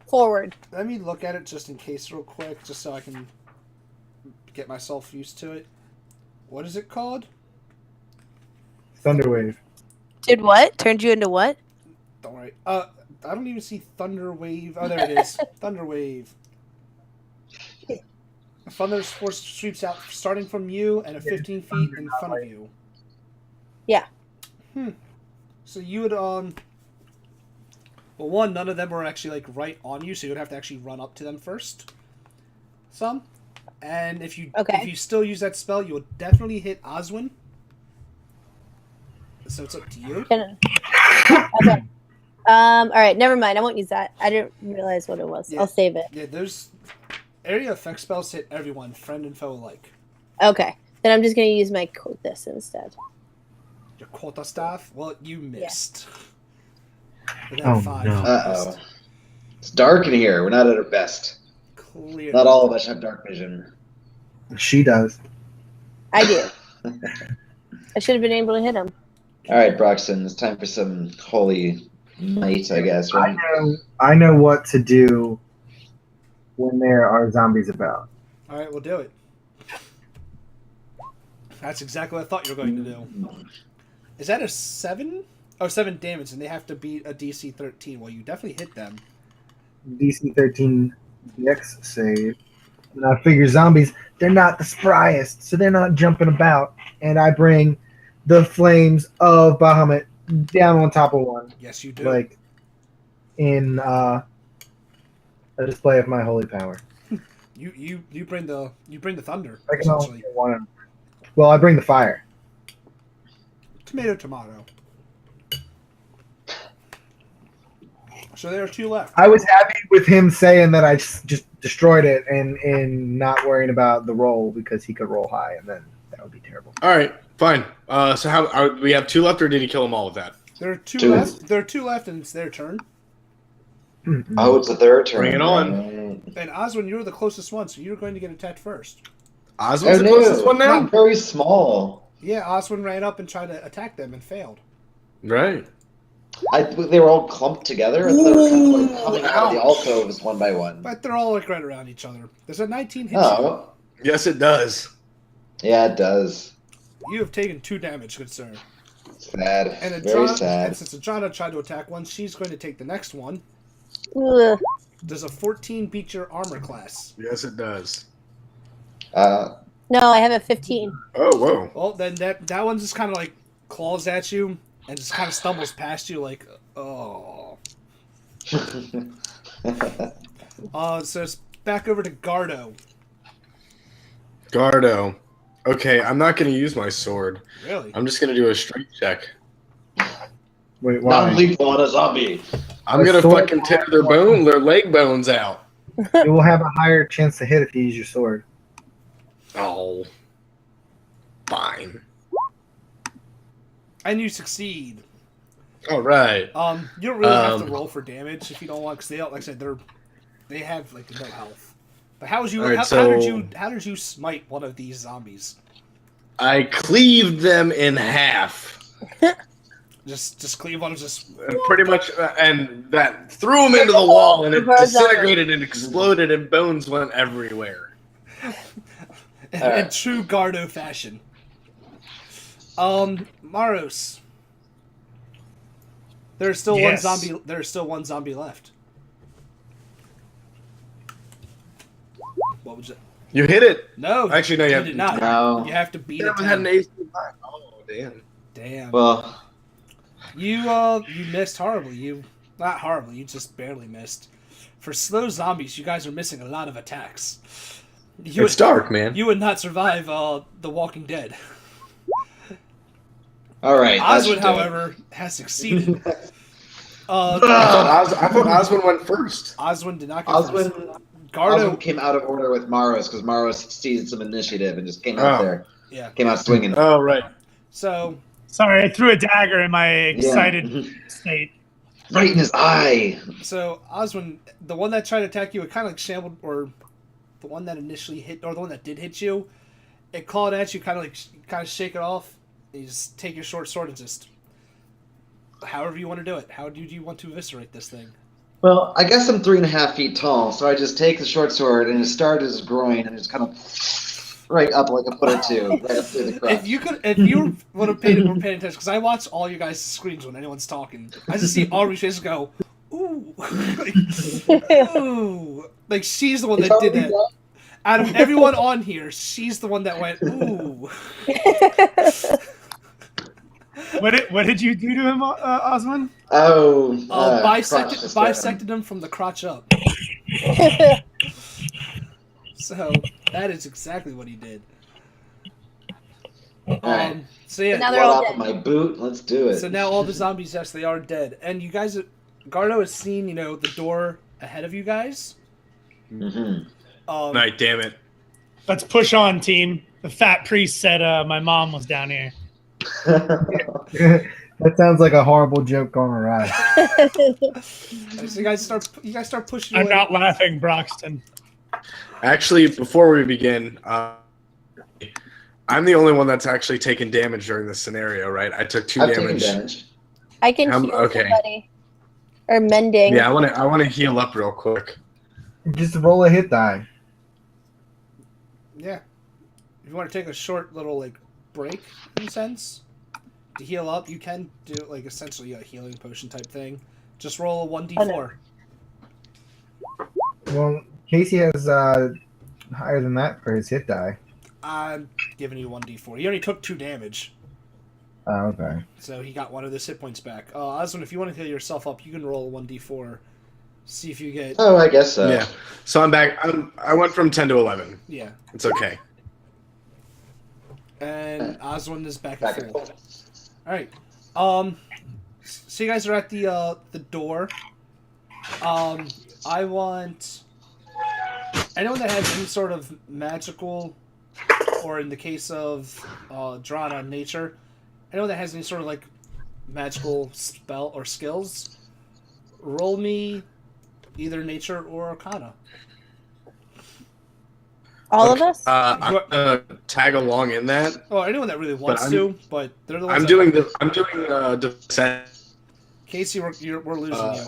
[SPEAKER 2] forward.
[SPEAKER 1] let me look at it just in case, real quick, just so I can get myself used to it. What is it called?
[SPEAKER 6] Thunderwave.
[SPEAKER 2] Did what? Turned you into what?
[SPEAKER 1] Don't worry. I don't even see Thunder Wave. Oh, there it is. Thunder Wave. A Thunder's force sweeps out starting from you and a 15 feet in front of you.
[SPEAKER 2] Yeah.
[SPEAKER 1] So you would well, one, none of them were actually like right on you, so you would have to actually run up to them first. And if you still use that spell, you will definitely hit Oswin. So it's up to you.
[SPEAKER 2] Okay. All right. Never mind. I won't use that. I didn't realize what it was.
[SPEAKER 1] Yeah.
[SPEAKER 2] I'll save it.
[SPEAKER 1] Yeah, there's area effect spells hit everyone, friend and foe alike.
[SPEAKER 2] Okay. Then I'm just gonna use my this instead.
[SPEAKER 1] Your quota staff? Well, you missed.
[SPEAKER 6] Oh,
[SPEAKER 1] Five.
[SPEAKER 6] no.
[SPEAKER 4] Uh-oh. It's dark in here. We're not at our best.
[SPEAKER 1] Clear.
[SPEAKER 4] Not all of us have dark vision.
[SPEAKER 6] She does.
[SPEAKER 2] I do. I should have been able to hit him.
[SPEAKER 4] All right, Broxton, it's time for some holy might, I guess, right?
[SPEAKER 6] I know what to do when there are zombies about.
[SPEAKER 1] All right, we'll do it. That's exactly what I thought you were going to do. Is that a 7? Oh, 7 damage, and they have to beat a DC 13. Well, you definitely hit them.
[SPEAKER 6] DC 13 Dex save. And I figure zombies, they're not the spryest, so they're not jumping about. And I bring the flames of Bahamut down on top of one.
[SPEAKER 1] Yes, you do.
[SPEAKER 6] Like in a display of my holy power.
[SPEAKER 1] You bring the thunder.
[SPEAKER 6] I can only
[SPEAKER 1] Essentially,
[SPEAKER 6] get one. Well, I bring the fire.
[SPEAKER 1] tomato. So there are 2 left.
[SPEAKER 6] I was happy with him saying that I just destroyed it and not worrying about the roll because he could roll high, and then that would be terrible.
[SPEAKER 3] All right, fine. So how we have 2 left, or did he kill them all with that?
[SPEAKER 1] There are 2
[SPEAKER 4] Two.
[SPEAKER 1] left. There are 2 left, and it's their turn.
[SPEAKER 6] Mm-mm.
[SPEAKER 4] Oh, it's their turn.
[SPEAKER 3] Bring it on.
[SPEAKER 4] Right.
[SPEAKER 1] And Oswin, you're the closest one, so you're going to get attacked first.
[SPEAKER 3] Osmond's
[SPEAKER 4] Oh
[SPEAKER 3] the closest
[SPEAKER 4] no,
[SPEAKER 3] one now?
[SPEAKER 4] I'm very small.
[SPEAKER 1] Yeah, Oswin ran up and tried to attack them and failed.
[SPEAKER 3] Right.
[SPEAKER 4] They were all clumped together. I thought they were kind of like coming out of the
[SPEAKER 3] ouch.
[SPEAKER 4] alcoves one by one.
[SPEAKER 1] But they're all like right around each other. There's a 19 hit
[SPEAKER 4] Oh,
[SPEAKER 3] Yes, it does.
[SPEAKER 4] yeah, it does.
[SPEAKER 1] you. You have taken 2 damage, good sir.
[SPEAKER 4] Sad.
[SPEAKER 1] And
[SPEAKER 4] Very
[SPEAKER 1] and
[SPEAKER 4] sad.
[SPEAKER 1] since Adrana tried to attack one, she's going to take the next one.
[SPEAKER 2] Ugh.
[SPEAKER 1] Does a 14 beat your armor class?
[SPEAKER 3] Yes, it does.
[SPEAKER 2] No, I have a 15.
[SPEAKER 3] Oh, whoa.
[SPEAKER 1] Well, then that one just kind of like claws at you and just kind of stumbles past you like, oh. So it's back over to Gardo.
[SPEAKER 3] Gardo. Okay, I'm not going to use my sword.
[SPEAKER 1] Really?
[SPEAKER 3] I'm just going to do a strength check.
[SPEAKER 6] Wait, why?
[SPEAKER 4] Non-lethal on a zombie.
[SPEAKER 3] I'm
[SPEAKER 6] A
[SPEAKER 3] going to
[SPEAKER 6] sword
[SPEAKER 3] fucking tear their leg bones out.
[SPEAKER 6] You will have a higher chance to hit if you use your sword.
[SPEAKER 3] Oh. Fine.
[SPEAKER 1] And you succeed.
[SPEAKER 3] All right.
[SPEAKER 1] You don't really have to roll for damage if you don't want, because they don't, like I said, they have like no health. But how did you smite one of these zombies?
[SPEAKER 3] I cleaved them in half.
[SPEAKER 1] Just cleave one, just
[SPEAKER 3] Pretty much, and that threw them into the wall, and it
[SPEAKER 2] Birds
[SPEAKER 3] disintegrated and exploded, and bones went everywhere.
[SPEAKER 1] in true Gardo fashion. Maros. There's still one
[SPEAKER 5] Yes.
[SPEAKER 1] zombie. There's still one zombie left. What would you?
[SPEAKER 3] You hit it.
[SPEAKER 1] No,
[SPEAKER 3] Actually, no, you have
[SPEAKER 1] did not.
[SPEAKER 4] No.
[SPEAKER 1] You have to beat
[SPEAKER 3] That
[SPEAKER 1] it.
[SPEAKER 3] one had an AC. Oh, damn.
[SPEAKER 1] Damn.
[SPEAKER 4] Well,
[SPEAKER 1] You missed horribly. You not horribly. You just barely missed. For slow zombies, you guys are missing a lot of attacks.
[SPEAKER 3] It's dark, man.
[SPEAKER 1] You would not survive The Walking Dead.
[SPEAKER 4] all right. that
[SPEAKER 1] Oswald,
[SPEAKER 4] should do it.
[SPEAKER 1] however, has succeeded.
[SPEAKER 3] I thought Osmond went first.
[SPEAKER 1] Oswin did not go
[SPEAKER 4] Oswin,
[SPEAKER 1] first. Gardo,
[SPEAKER 4] Oswin came out of order with Maros because Maros seized some initiative and just came out
[SPEAKER 3] Oh.
[SPEAKER 4] there.
[SPEAKER 1] yeah.
[SPEAKER 4] Came out swinging.
[SPEAKER 3] Oh, right.
[SPEAKER 1] So
[SPEAKER 5] Sorry, I threw a dagger in my excited
[SPEAKER 4] Yeah.
[SPEAKER 5] state.
[SPEAKER 4] Right in his eye.
[SPEAKER 1] So Oswin, the one that tried to attack you, it kind of like shambled, or the one that initially hit, or the one that did hit you, it called at you, kind of shake it off. You just take your short sword and just, however you want to do it. How do you want to eviscerate this thing?
[SPEAKER 4] Well, I guess I'm 3.5 feet tall, so I just take the short sword and just start at his groin and just kind of right up like a foot or two, right up through the crotch.
[SPEAKER 1] If you would have paid attention, because I watch all you guys' screens when anyone's talking, I just see Aubrey's face go, ooh, ooh, like she's the one that did that. Out of everyone on here, she's the one that went, ooh.
[SPEAKER 5] What did you do to him, Osman?
[SPEAKER 4] Oh,
[SPEAKER 1] Bisected him from the crotch up. So that is exactly what he did.
[SPEAKER 4] Alright.
[SPEAKER 1] So yeah.
[SPEAKER 2] Now they're all
[SPEAKER 4] off
[SPEAKER 2] dead.
[SPEAKER 4] of my boot. Let's do it.
[SPEAKER 1] So now all the zombies, yes, they are dead. And you guys, Gardo has seen, the door ahead of you guys.
[SPEAKER 4] Mhm.
[SPEAKER 3] Night, damn it.
[SPEAKER 5] Let's push on, team. The fat priest said my mom was down here.
[SPEAKER 6] That sounds like a horrible joke going awry.
[SPEAKER 1] So you guys start pushing
[SPEAKER 5] I'm
[SPEAKER 1] away.
[SPEAKER 5] not laughing, Broxton.
[SPEAKER 3] Actually, before we begin, I'm the only one that's actually taken damage during this scenario, right? I took 2
[SPEAKER 4] I've taken
[SPEAKER 3] damage.
[SPEAKER 4] damage.
[SPEAKER 2] I can heal
[SPEAKER 3] okay.
[SPEAKER 2] somebody. Or mending.
[SPEAKER 3] Yeah, I want to heal up real quick.
[SPEAKER 6] Just roll a hit die.
[SPEAKER 1] Yeah. If you want to take a short little break, in a sense, to heal up, you can do essentially a healing potion type thing. Just roll a 1d4.
[SPEAKER 6] Well, Casey has higher than that for his hit die.
[SPEAKER 1] I'm giving you 1d4. He only took 2 damage,
[SPEAKER 6] Oh, okay.
[SPEAKER 1] so he got 1 of his hit points back. Oswin, if you want to heal yourself up, you can roll a 1d4. See if you get.
[SPEAKER 4] Oh, I guess so.
[SPEAKER 3] Yeah. So I'm back. I went from 10 to 11.
[SPEAKER 1] Yeah.
[SPEAKER 3] It's okay.
[SPEAKER 1] And Oswin is back
[SPEAKER 4] Back
[SPEAKER 1] at
[SPEAKER 4] and
[SPEAKER 1] full.
[SPEAKER 4] forth.
[SPEAKER 1] All right. So you guys are at the door. I want anyone that has any sort of magical, or in the case of Drana, nature, anyone that has any sort of magical spell or skills, roll me either nature or arcana.
[SPEAKER 2] All of us?
[SPEAKER 3] I'm gonna tag along in that.
[SPEAKER 1] Well, anyone that really wants
[SPEAKER 3] I'm-
[SPEAKER 1] to, but they're the ones.
[SPEAKER 3] I'm doing defense.
[SPEAKER 1] Casey, we're losing you.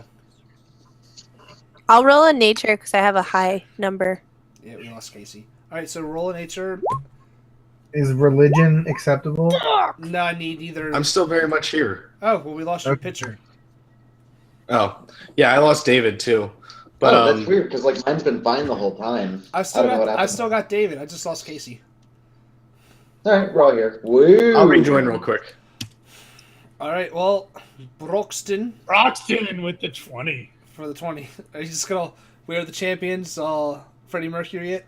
[SPEAKER 2] I'll roll a nature because I have a high number.
[SPEAKER 1] Yeah, we lost Casey. All right, so roll a nature.
[SPEAKER 6] Is religion acceptable?
[SPEAKER 1] No, I need either.
[SPEAKER 3] I'm still very much here.
[SPEAKER 1] Oh, well, we lost your
[SPEAKER 6] Okay.
[SPEAKER 1] pitcher.
[SPEAKER 3] Oh, yeah, I lost David too. But
[SPEAKER 4] Oh, that's weird because like mine's been fine the whole time.
[SPEAKER 1] I've
[SPEAKER 4] I
[SPEAKER 1] still
[SPEAKER 4] don't know what
[SPEAKER 1] got.
[SPEAKER 4] happened.
[SPEAKER 1] I still got David. I just lost Casey.
[SPEAKER 4] All right, we're all here. Woo!
[SPEAKER 3] I'll rejoin real quick.
[SPEAKER 1] All right. Well, Broxton
[SPEAKER 5] Broxton with the 20.
[SPEAKER 1] for the 20. Are you just gonna wear the champions? Freddie Mercury it?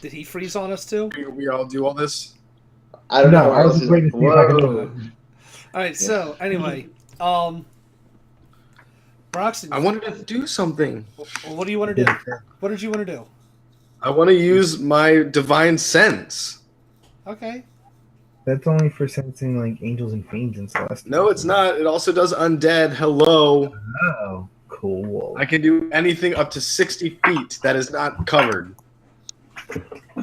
[SPEAKER 1] Did he freeze on us too?
[SPEAKER 3] We all do all this.
[SPEAKER 4] I don't know.
[SPEAKER 6] No, I was
[SPEAKER 4] Else
[SPEAKER 6] just
[SPEAKER 4] is-
[SPEAKER 6] waiting to see if I could do
[SPEAKER 4] Whoa.
[SPEAKER 6] it.
[SPEAKER 1] All right. So anyway, Broxton.
[SPEAKER 3] I wanted to do something.
[SPEAKER 1] Well, what do you want to do? What did you want to do?
[SPEAKER 3] I want to use my divine sense.
[SPEAKER 1] Okay.
[SPEAKER 6] That's only for sensing like angels and fiends and celestials.
[SPEAKER 3] No, it's not. It also does undead. Hello.
[SPEAKER 6] Oh, cool.
[SPEAKER 3] I can do anything up to 60 feet that is not covered.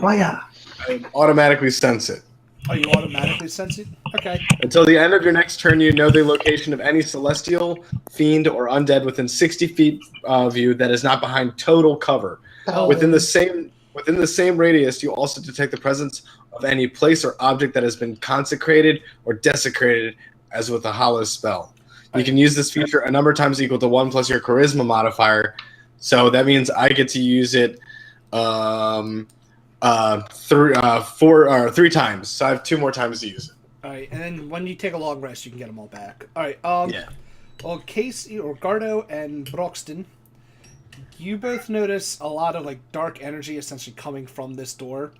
[SPEAKER 6] Fire.
[SPEAKER 3] I automatically sense it.
[SPEAKER 1] Oh, you automatically sense it? Okay.
[SPEAKER 3] Until the end of your next turn, you know the location of any celestial, fiend, or undead within 60 feet of you that is not behind total cover.
[SPEAKER 1] Oh.
[SPEAKER 3] Within the same radius, you also detect the presence of any place or object that has been consecrated or desecrated, as with a hollow spell. You can use this feature a number of times equal to 1 plus your charisma modifier. So that means I get to use it three times. So I have 2 more times to use it.
[SPEAKER 1] All right, and then when you take a long rest, you can get them all back. All right.
[SPEAKER 3] Yeah.
[SPEAKER 1] Well, Casey or Gardo and Broxton, you both notice a lot of like dark energy essentially coming from this door.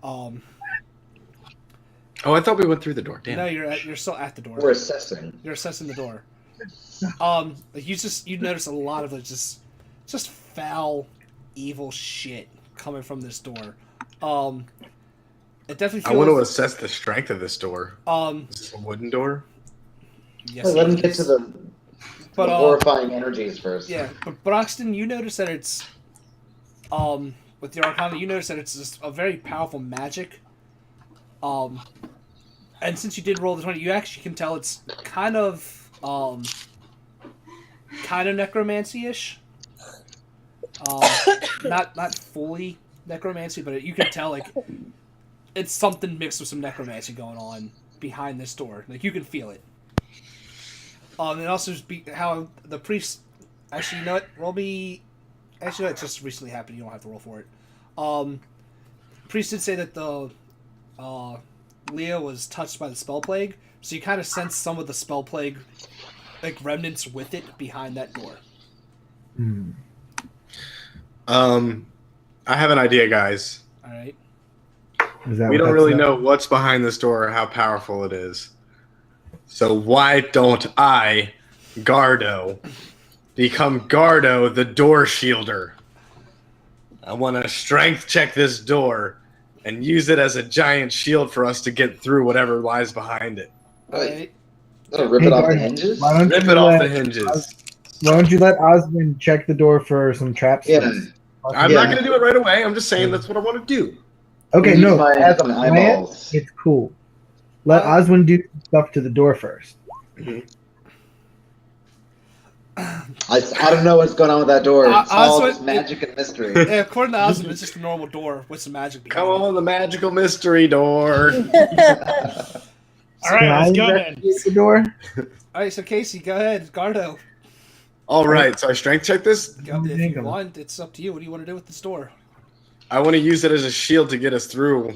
[SPEAKER 3] Oh, I thought we went through the door. Damn.
[SPEAKER 1] No, you're still at the door.
[SPEAKER 4] We're assessing.
[SPEAKER 1] You're assessing the door. Like you notice a lot of like just foul, evil shit coming from this door. It definitely
[SPEAKER 3] I want to
[SPEAKER 1] feels.
[SPEAKER 3] assess the strength of this door. Is this a wooden door?
[SPEAKER 1] Yes,
[SPEAKER 4] Let me
[SPEAKER 1] it
[SPEAKER 4] get
[SPEAKER 1] is.
[SPEAKER 4] to the
[SPEAKER 1] But
[SPEAKER 4] horrifying energies first.
[SPEAKER 1] yeah, but Broxton, you notice that it's with your Arcana, you notice that it's just a very powerful magic. And since you did roll the 20, you actually can tell it's kind of necromancy-ish. Not fully necromancy, but you can tell like it's something mixed with some necromancy going on behind this door. Like you can feel it. And also how the priest. Actually, you know what? Roll me. Actually, no, it just recently happened. You don't have to roll for it. Priest did say that the Leah was touched by the spell plague, so you kind of sense some of the spell plague, like remnants with it behind that door.
[SPEAKER 3] I have an idea, guys.
[SPEAKER 1] All right.
[SPEAKER 6] Is that
[SPEAKER 3] We
[SPEAKER 6] what
[SPEAKER 3] don't
[SPEAKER 6] that's
[SPEAKER 3] really
[SPEAKER 6] about?
[SPEAKER 3] know what's behind this door or how powerful it is. So why don't I, Gardo, become Gardo, the door shielder? I want to strength check this door and use it as a giant shield for us to get through whatever lies behind it.
[SPEAKER 1] All right.
[SPEAKER 4] Rip it
[SPEAKER 6] Hey,
[SPEAKER 4] off the
[SPEAKER 6] Garden,
[SPEAKER 4] hinges?
[SPEAKER 6] Why don't
[SPEAKER 3] Rip
[SPEAKER 6] you
[SPEAKER 3] it off
[SPEAKER 6] let-
[SPEAKER 3] the hinges.
[SPEAKER 6] Why don't you let Osmond check the door for some traps?
[SPEAKER 4] Yeah.
[SPEAKER 6] first?
[SPEAKER 3] I'm
[SPEAKER 4] Yeah.
[SPEAKER 3] not going to do it right away. I'm just saying that's what I want to do.
[SPEAKER 6] Okay,
[SPEAKER 4] Use
[SPEAKER 6] no.
[SPEAKER 4] my
[SPEAKER 6] As a plan,
[SPEAKER 4] eyeballs.
[SPEAKER 6] it's cool. Let Osmond do stuff to the door first.
[SPEAKER 4] I don't know what's going on with that door. It's all
[SPEAKER 1] Oswald-
[SPEAKER 4] just magic and mystery.
[SPEAKER 1] Yeah, according to Osmond, it's just a normal door with some magic behind
[SPEAKER 3] Come on, the magical mystery door.
[SPEAKER 5] All right, let's go then.
[SPEAKER 6] investigate the door.
[SPEAKER 1] All right, so Casey, go ahead. Gardo,
[SPEAKER 3] All right, so I strength check this.
[SPEAKER 1] go, if you want, it's up to you. What do you want to do with this door?
[SPEAKER 3] I want to use it as a shield to get us through,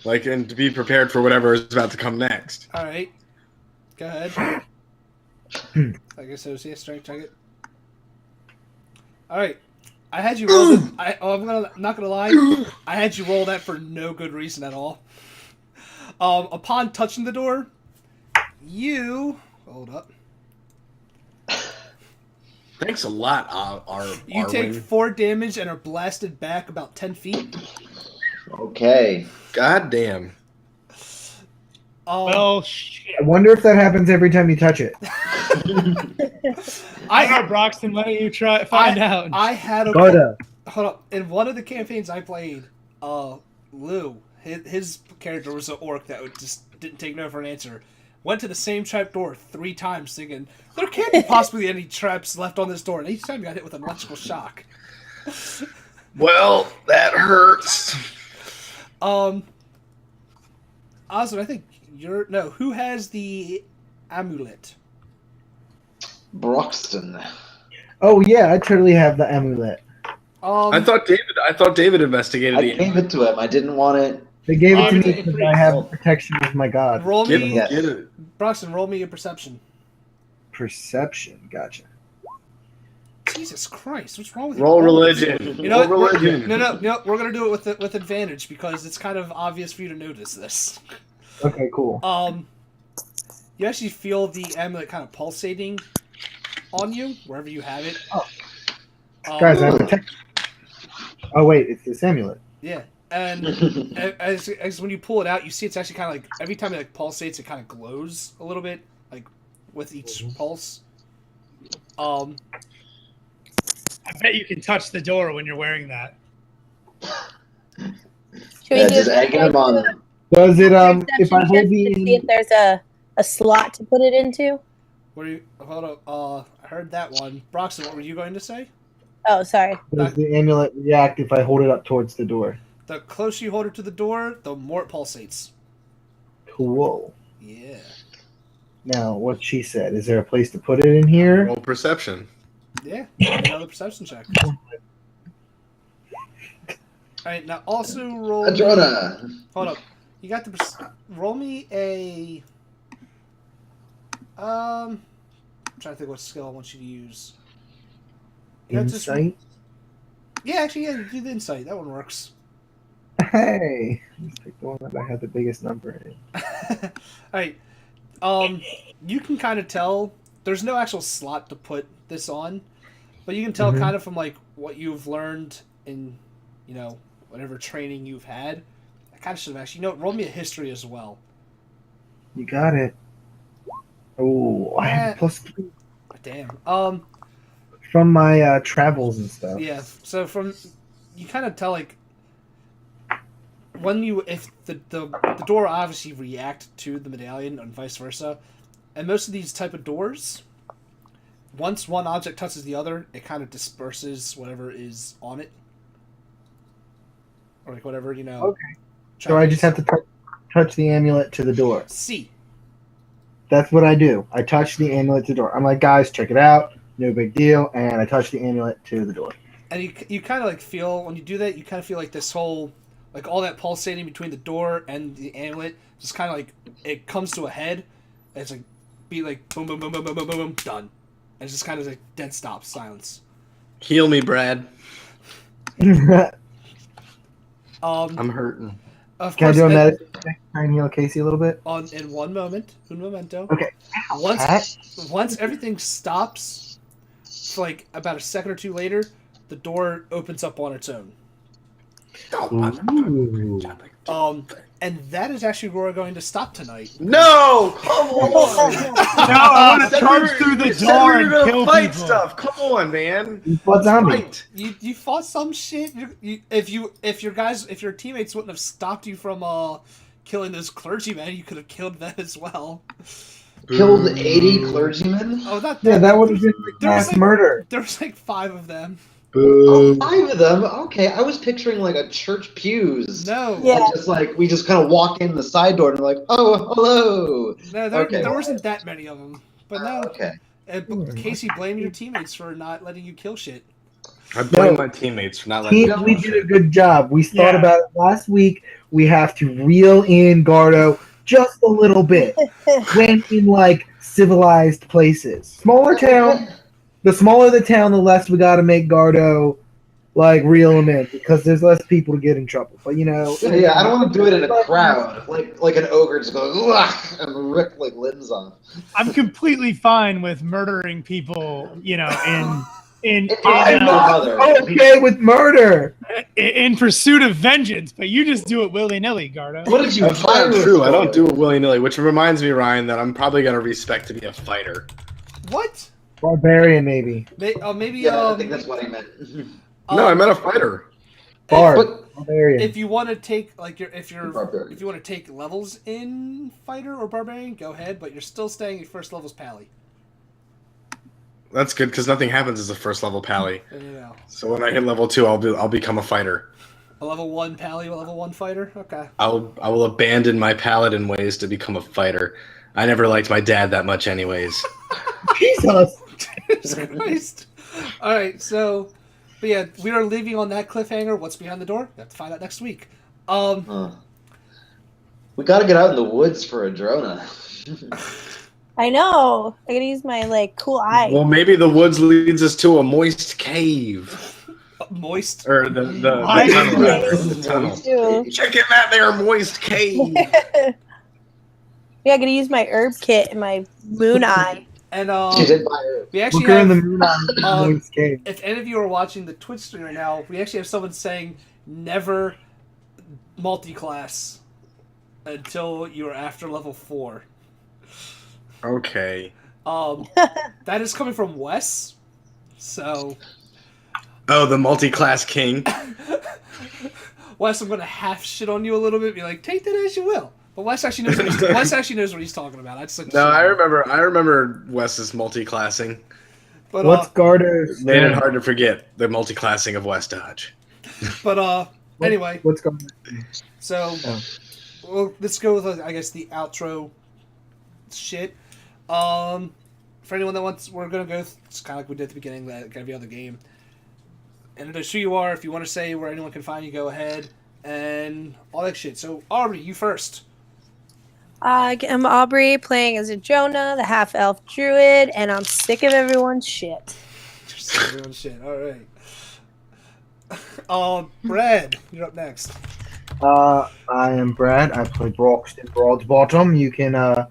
[SPEAKER 3] like, and to be prepared for whatever is about to come next.
[SPEAKER 1] All right, go ahead. I guess so. See, strength check it. All right, I had you roll. I'm not gonna lie. I had you roll that for no good reason at all. Upon touching the door, you hold up.
[SPEAKER 3] Thanks a lot,
[SPEAKER 1] You take
[SPEAKER 3] Arwen.
[SPEAKER 1] 4 damage and are blasted back about 10 feet.
[SPEAKER 4] Okay.
[SPEAKER 3] God damn.
[SPEAKER 5] Well, shit.
[SPEAKER 6] I wonder if that happens every time you touch it.
[SPEAKER 5] I know, Broxton. Why don't you try find out?
[SPEAKER 1] I had a
[SPEAKER 6] Garda,
[SPEAKER 1] hold up. In one of the campaigns I played, Lou, his character was an orc that just didn't take no for an answer. Went to the same trap door 3 times, thinking there can't be possibly any traps left on this door, and each time you got hit with an electrical shock.
[SPEAKER 3] Well, that hurts.
[SPEAKER 1] Osmond, I think who has the amulet?
[SPEAKER 4] Broxton.
[SPEAKER 6] Oh yeah, I totally have the amulet.
[SPEAKER 3] I thought David investigated
[SPEAKER 4] I
[SPEAKER 3] it.
[SPEAKER 4] gave it to him. I didn't want it.
[SPEAKER 6] They gave it to me
[SPEAKER 1] Everything
[SPEAKER 6] because I have the protection of my god.
[SPEAKER 1] Roll
[SPEAKER 3] Get,
[SPEAKER 1] me,
[SPEAKER 4] Yes.
[SPEAKER 3] get it.
[SPEAKER 1] Broxton. Roll me a perception.
[SPEAKER 6] Perception, gotcha.
[SPEAKER 1] Jesus Christ, what's wrong with you?
[SPEAKER 3] Roll religion.
[SPEAKER 1] You know
[SPEAKER 3] Roll
[SPEAKER 1] what?
[SPEAKER 3] religion.
[SPEAKER 1] No. We're gonna do it with advantage because it's kind of obvious for you to notice this.
[SPEAKER 6] Okay, cool.
[SPEAKER 1] You actually feel the amulet kind of pulsating on you wherever you have it.
[SPEAKER 6] Oh. Guys, I have protection. Oh wait, it's this amulet.
[SPEAKER 1] Yeah, and as when you pull it out, you see it's actually kind of like every time it like pulsates, it kind of glows a little bit, like with each pulse.
[SPEAKER 5] I bet you can touch the door when you're wearing that.
[SPEAKER 2] Should
[SPEAKER 4] Yeah,
[SPEAKER 2] we do
[SPEAKER 4] just egging him on.
[SPEAKER 6] Does it
[SPEAKER 2] perception
[SPEAKER 6] if I hold
[SPEAKER 2] check to see if
[SPEAKER 6] the
[SPEAKER 2] there's a slot to put it into?
[SPEAKER 1] What are you? Hold on. I heard that one. Broxton, what were you going to say?
[SPEAKER 2] Oh, sorry.
[SPEAKER 6] does the amulet react if I hold it up towards the door?
[SPEAKER 1] The closer you hold it to the door, the more it pulsates.
[SPEAKER 6] Cool.
[SPEAKER 1] Yeah.
[SPEAKER 6] Now, what she said, is there a place to put it in here?
[SPEAKER 3] Roll perception.
[SPEAKER 1] Yeah. Another perception check. Alright, now also roll.
[SPEAKER 4] Adrona.
[SPEAKER 1] Hold up. You got the. Roll me a. I'm trying to think what skill I want you to use. You know, just-
[SPEAKER 6] Insight?
[SPEAKER 1] yeah, actually, yeah, do the insight. That one works.
[SPEAKER 6] Hey! Let's pick the one that I have the biggest number in.
[SPEAKER 1] Alright. You can kind of tell. There's no actual slot to put this on, but you can tell kind of from like what you've learned in, whatever training you've had. I kind of should have actually. Roll me a history as well.
[SPEAKER 6] You got it. Oh, I have +3
[SPEAKER 1] Damn.
[SPEAKER 6] from my travels and stuff.
[SPEAKER 1] Yeah. So you kind of tell like if the door obviously react to the medallion and vice versa, and most of these type of doors, once one object touches the other, it kind of disperses whatever is on it, or like whatever
[SPEAKER 6] Okay. So I just have to touch the amulet to the door.
[SPEAKER 1] see.
[SPEAKER 6] That's what I do. I touch the amulet to the door. I'm like, guys, check it out. No big deal. And I touch the amulet to the door.
[SPEAKER 1] And you kind of like feel when you do that, you kind of feel like this whole like all that pulsating between the door and the amulet just kind of like it comes to a head. And it's like be like boom boom boom boom boom boom boom boom done. And it's just kind of like dead stop silence.
[SPEAKER 3] Heal me, Brad. I'm hurting.
[SPEAKER 1] Of
[SPEAKER 6] Can I
[SPEAKER 1] course,
[SPEAKER 6] do a medicine check? Try and heal Casey a little bit?
[SPEAKER 1] in one moment, un momento.
[SPEAKER 6] Okay.
[SPEAKER 1] Once everything stops, for like about a second or two later, the door opens up on its own.
[SPEAKER 6] Ooh.
[SPEAKER 1] And that is actually where we're going to stop tonight.
[SPEAKER 3] No! Come on!
[SPEAKER 5] No, I want to charge through the door and kill
[SPEAKER 3] fight
[SPEAKER 5] people.
[SPEAKER 3] stuff. Come on, man.
[SPEAKER 6] You fought zombie.
[SPEAKER 3] Fight.
[SPEAKER 1] You fought some shit. If your teammates wouldn't have stopped you from killing those clergymen, you could have killed them as well.
[SPEAKER 4] Killed 80 clergymen?
[SPEAKER 1] Oh, not
[SPEAKER 6] Yeah, that would have been like
[SPEAKER 1] There was
[SPEAKER 6] mass
[SPEAKER 1] like-
[SPEAKER 6] murder.
[SPEAKER 1] There was like 5 of them.
[SPEAKER 4] Oh, 5 of them? Okay, I was picturing like a church pews.
[SPEAKER 1] No.
[SPEAKER 2] Yeah.
[SPEAKER 4] And just like, we just kind of walk in the side door and we're like, oh, hello.
[SPEAKER 1] No,
[SPEAKER 4] Okay.
[SPEAKER 1] there wasn't that many of them. But no.
[SPEAKER 4] Okay.
[SPEAKER 1] Casey, blame your teammates for not letting you kill shit.
[SPEAKER 3] I blame my teammates for not letting me
[SPEAKER 6] We
[SPEAKER 3] kill
[SPEAKER 6] did a
[SPEAKER 3] shit.
[SPEAKER 6] good job. We thought
[SPEAKER 5] Yeah.
[SPEAKER 6] about it last week. We have to reel in Gardo just a little bit when in like civilized places. Smaller town, the smaller the town, the less we got to make Gardo like reel him in because there's less people to get in trouble. But
[SPEAKER 4] Yeah, I don't want to do it in a crowd. Like an ogre just goes, ugh, and rip like limbs off.
[SPEAKER 5] I'm completely fine with murdering people, in
[SPEAKER 4] I'm mother.
[SPEAKER 6] okay with murder.
[SPEAKER 5] in pursuit of vengeance, but you just do it willy nilly, Gardo.
[SPEAKER 4] What if you
[SPEAKER 3] That's
[SPEAKER 4] hire
[SPEAKER 3] not
[SPEAKER 4] a
[SPEAKER 3] true. I don't
[SPEAKER 4] sword?
[SPEAKER 3] do it willy-nilly, which reminds me, Ryan, that I'm probably going to respect to be a fighter.
[SPEAKER 1] What?
[SPEAKER 6] Barbarian, maybe.
[SPEAKER 1] Maybe
[SPEAKER 4] Yeah, I think that's what I meant.
[SPEAKER 3] No, I meant a fighter.
[SPEAKER 6] Bard.
[SPEAKER 4] But
[SPEAKER 6] Barbarian.
[SPEAKER 1] If you want to take if you
[SPEAKER 4] Barbarian.
[SPEAKER 1] want to take levels in fighter or barbarian, go ahead. But you're still staying at first level's pally.
[SPEAKER 3] That's good because nothing happens as a first level pally.
[SPEAKER 1] There you go.
[SPEAKER 3] So when I hit level 2, I'll become a fighter.
[SPEAKER 1] A level 1 pally, a level 1 fighter. Okay.
[SPEAKER 3] I will abandon my paladin ways to become a fighter. I never liked my dad that much, anyways.
[SPEAKER 6] Jesus.
[SPEAKER 1] Jesus Christ. All right, so, but yeah, we are leaving on that cliffhanger. What's behind the door? We have to find out next week.
[SPEAKER 4] we gotta get out in the woods for a Drona.
[SPEAKER 2] I know. I gotta use my cool eye.
[SPEAKER 3] Well, maybe the woods leads us to a moist cave.
[SPEAKER 1] Moist.
[SPEAKER 3] Or the tunnel, rather. The tunnel.
[SPEAKER 2] Too.
[SPEAKER 3] Check in that there moist cave.
[SPEAKER 2] Yeah, I gotta use my herb kit and my moon eye.
[SPEAKER 1] And
[SPEAKER 4] She did buy her.
[SPEAKER 1] we actually
[SPEAKER 6] Look her in the
[SPEAKER 1] have,
[SPEAKER 6] moon on Moon's Cave.
[SPEAKER 1] if any of you are watching the Twitch stream right now, we actually have someone saying never multi-class until you're after level 4.
[SPEAKER 3] Okay.
[SPEAKER 1] That is coming from Wes. So,
[SPEAKER 3] Oh, the multi-class king.
[SPEAKER 1] Wes, I'm gonna half shit on you a little bit. Be like, take that as you will. But Wes actually knows. Wes actually knows what he's talking about. I just like.
[SPEAKER 3] No, I remember Wes's multi-classing.
[SPEAKER 1] But
[SPEAKER 6] What's Garter's?
[SPEAKER 3] Made it hard to forget the multi-classing of West Dodge.
[SPEAKER 1] But anyway,
[SPEAKER 6] What's going on?
[SPEAKER 1] so
[SPEAKER 6] Oh.
[SPEAKER 1] well, let's go with I guess the outro shit. For anyone that wants, we're gonna go. It's kind of like we did at the beginning. Like every other game. And it is who you are. If you want to say where anyone can find you, go ahead and all that shit. So Aubrey, you first.
[SPEAKER 2] I'm Aubrey, playing as a Jonah, the half-elf druid, and I'm sick of everyone's shit.
[SPEAKER 1] Just everyone's shit. All right. Brad, you're up next.
[SPEAKER 6] I am Brad. I play Broxton Broadsbottom. You can I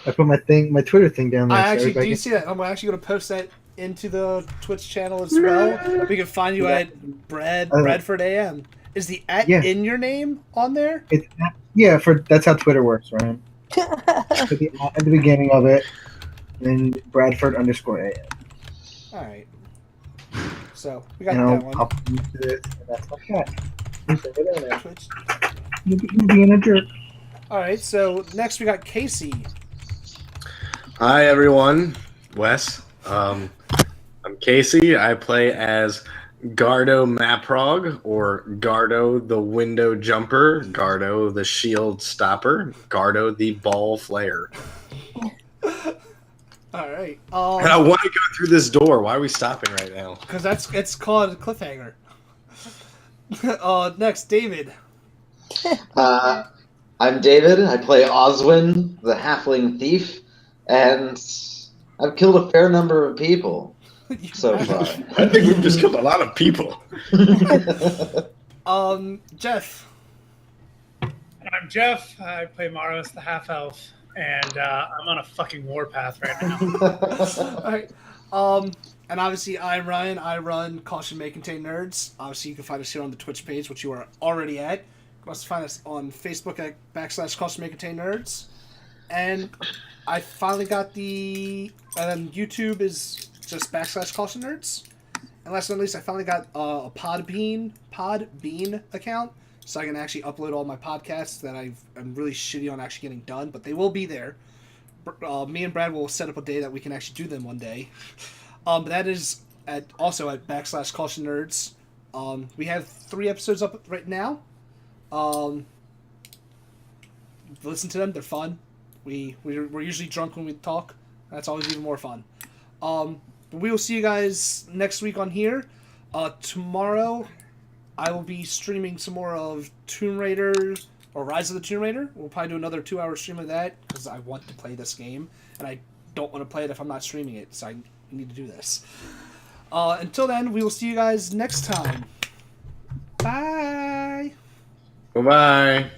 [SPEAKER 6] put my Twitter thing down there.
[SPEAKER 1] I
[SPEAKER 6] so
[SPEAKER 1] actually
[SPEAKER 6] everybody
[SPEAKER 1] do you
[SPEAKER 6] can-
[SPEAKER 1] see that? I'm actually going to post that into the Twitch channel as well. We can find you at Bradford AM. Is the at
[SPEAKER 6] Yeah.
[SPEAKER 1] in your name on there?
[SPEAKER 6] It's yeah. That's how Twitter works, right? At the beginning of it, then Bradford_AM.
[SPEAKER 1] All right. So we got
[SPEAKER 6] And
[SPEAKER 1] that
[SPEAKER 6] I'll
[SPEAKER 1] one.
[SPEAKER 6] pop into this, and that's my cat. He's over there now.
[SPEAKER 1] Twitch.
[SPEAKER 6] You're being a jerk.
[SPEAKER 1] All right. So next we got Casey.
[SPEAKER 3] Hi everyone, Wes. I'm Casey. I play as Gardo Maprog, or Gardo the Window Jumper, Gardo the Shield Stopper, Gardo the Ball Flayer.
[SPEAKER 1] All right.
[SPEAKER 3] And I want to go through this door. Why are we stopping right now?
[SPEAKER 1] Because it's called a cliffhanger. Next, David.
[SPEAKER 4] I'm David. I play Oswin, the halfling thief, and I've killed a fair number of people so far.
[SPEAKER 3] I think we've just killed a lot of people.
[SPEAKER 1] Jeff.
[SPEAKER 5] I'm Jeff. I play Maros, the half-elf, and I'm on a fucking warpath right now.
[SPEAKER 1] All right. And obviously, I'm Ryan. I run Caution May Contain Nerds. Obviously, you can find us here on the Twitch page, which you are already at. You can also find us on Facebook at /Caution May Contain Nerds. And I finally got and YouTube is just /Caution Nerds. And last but not least, I finally got a Podbean account, so I can actually upload all my podcasts that I'm really shitty on actually getting done, but they will be there. Me and Brad will set up a day that we can actually do them one day. But that is also at /Caution Nerds. We have 3 episodes up right now. Listen to them; they're fun. We're usually drunk when we talk. That's always even more fun. But we will see you guys next week on here. Tomorrow, I will be streaming some more of Tomb Raider or Rise of the Tomb Raider. We'll probably do another 2-hour stream of that because I want to play this game and I don't want to play it if I'm not streaming it. So I need to do this. Until then, we will see you guys next time. Bye.
[SPEAKER 3] Bye-bye.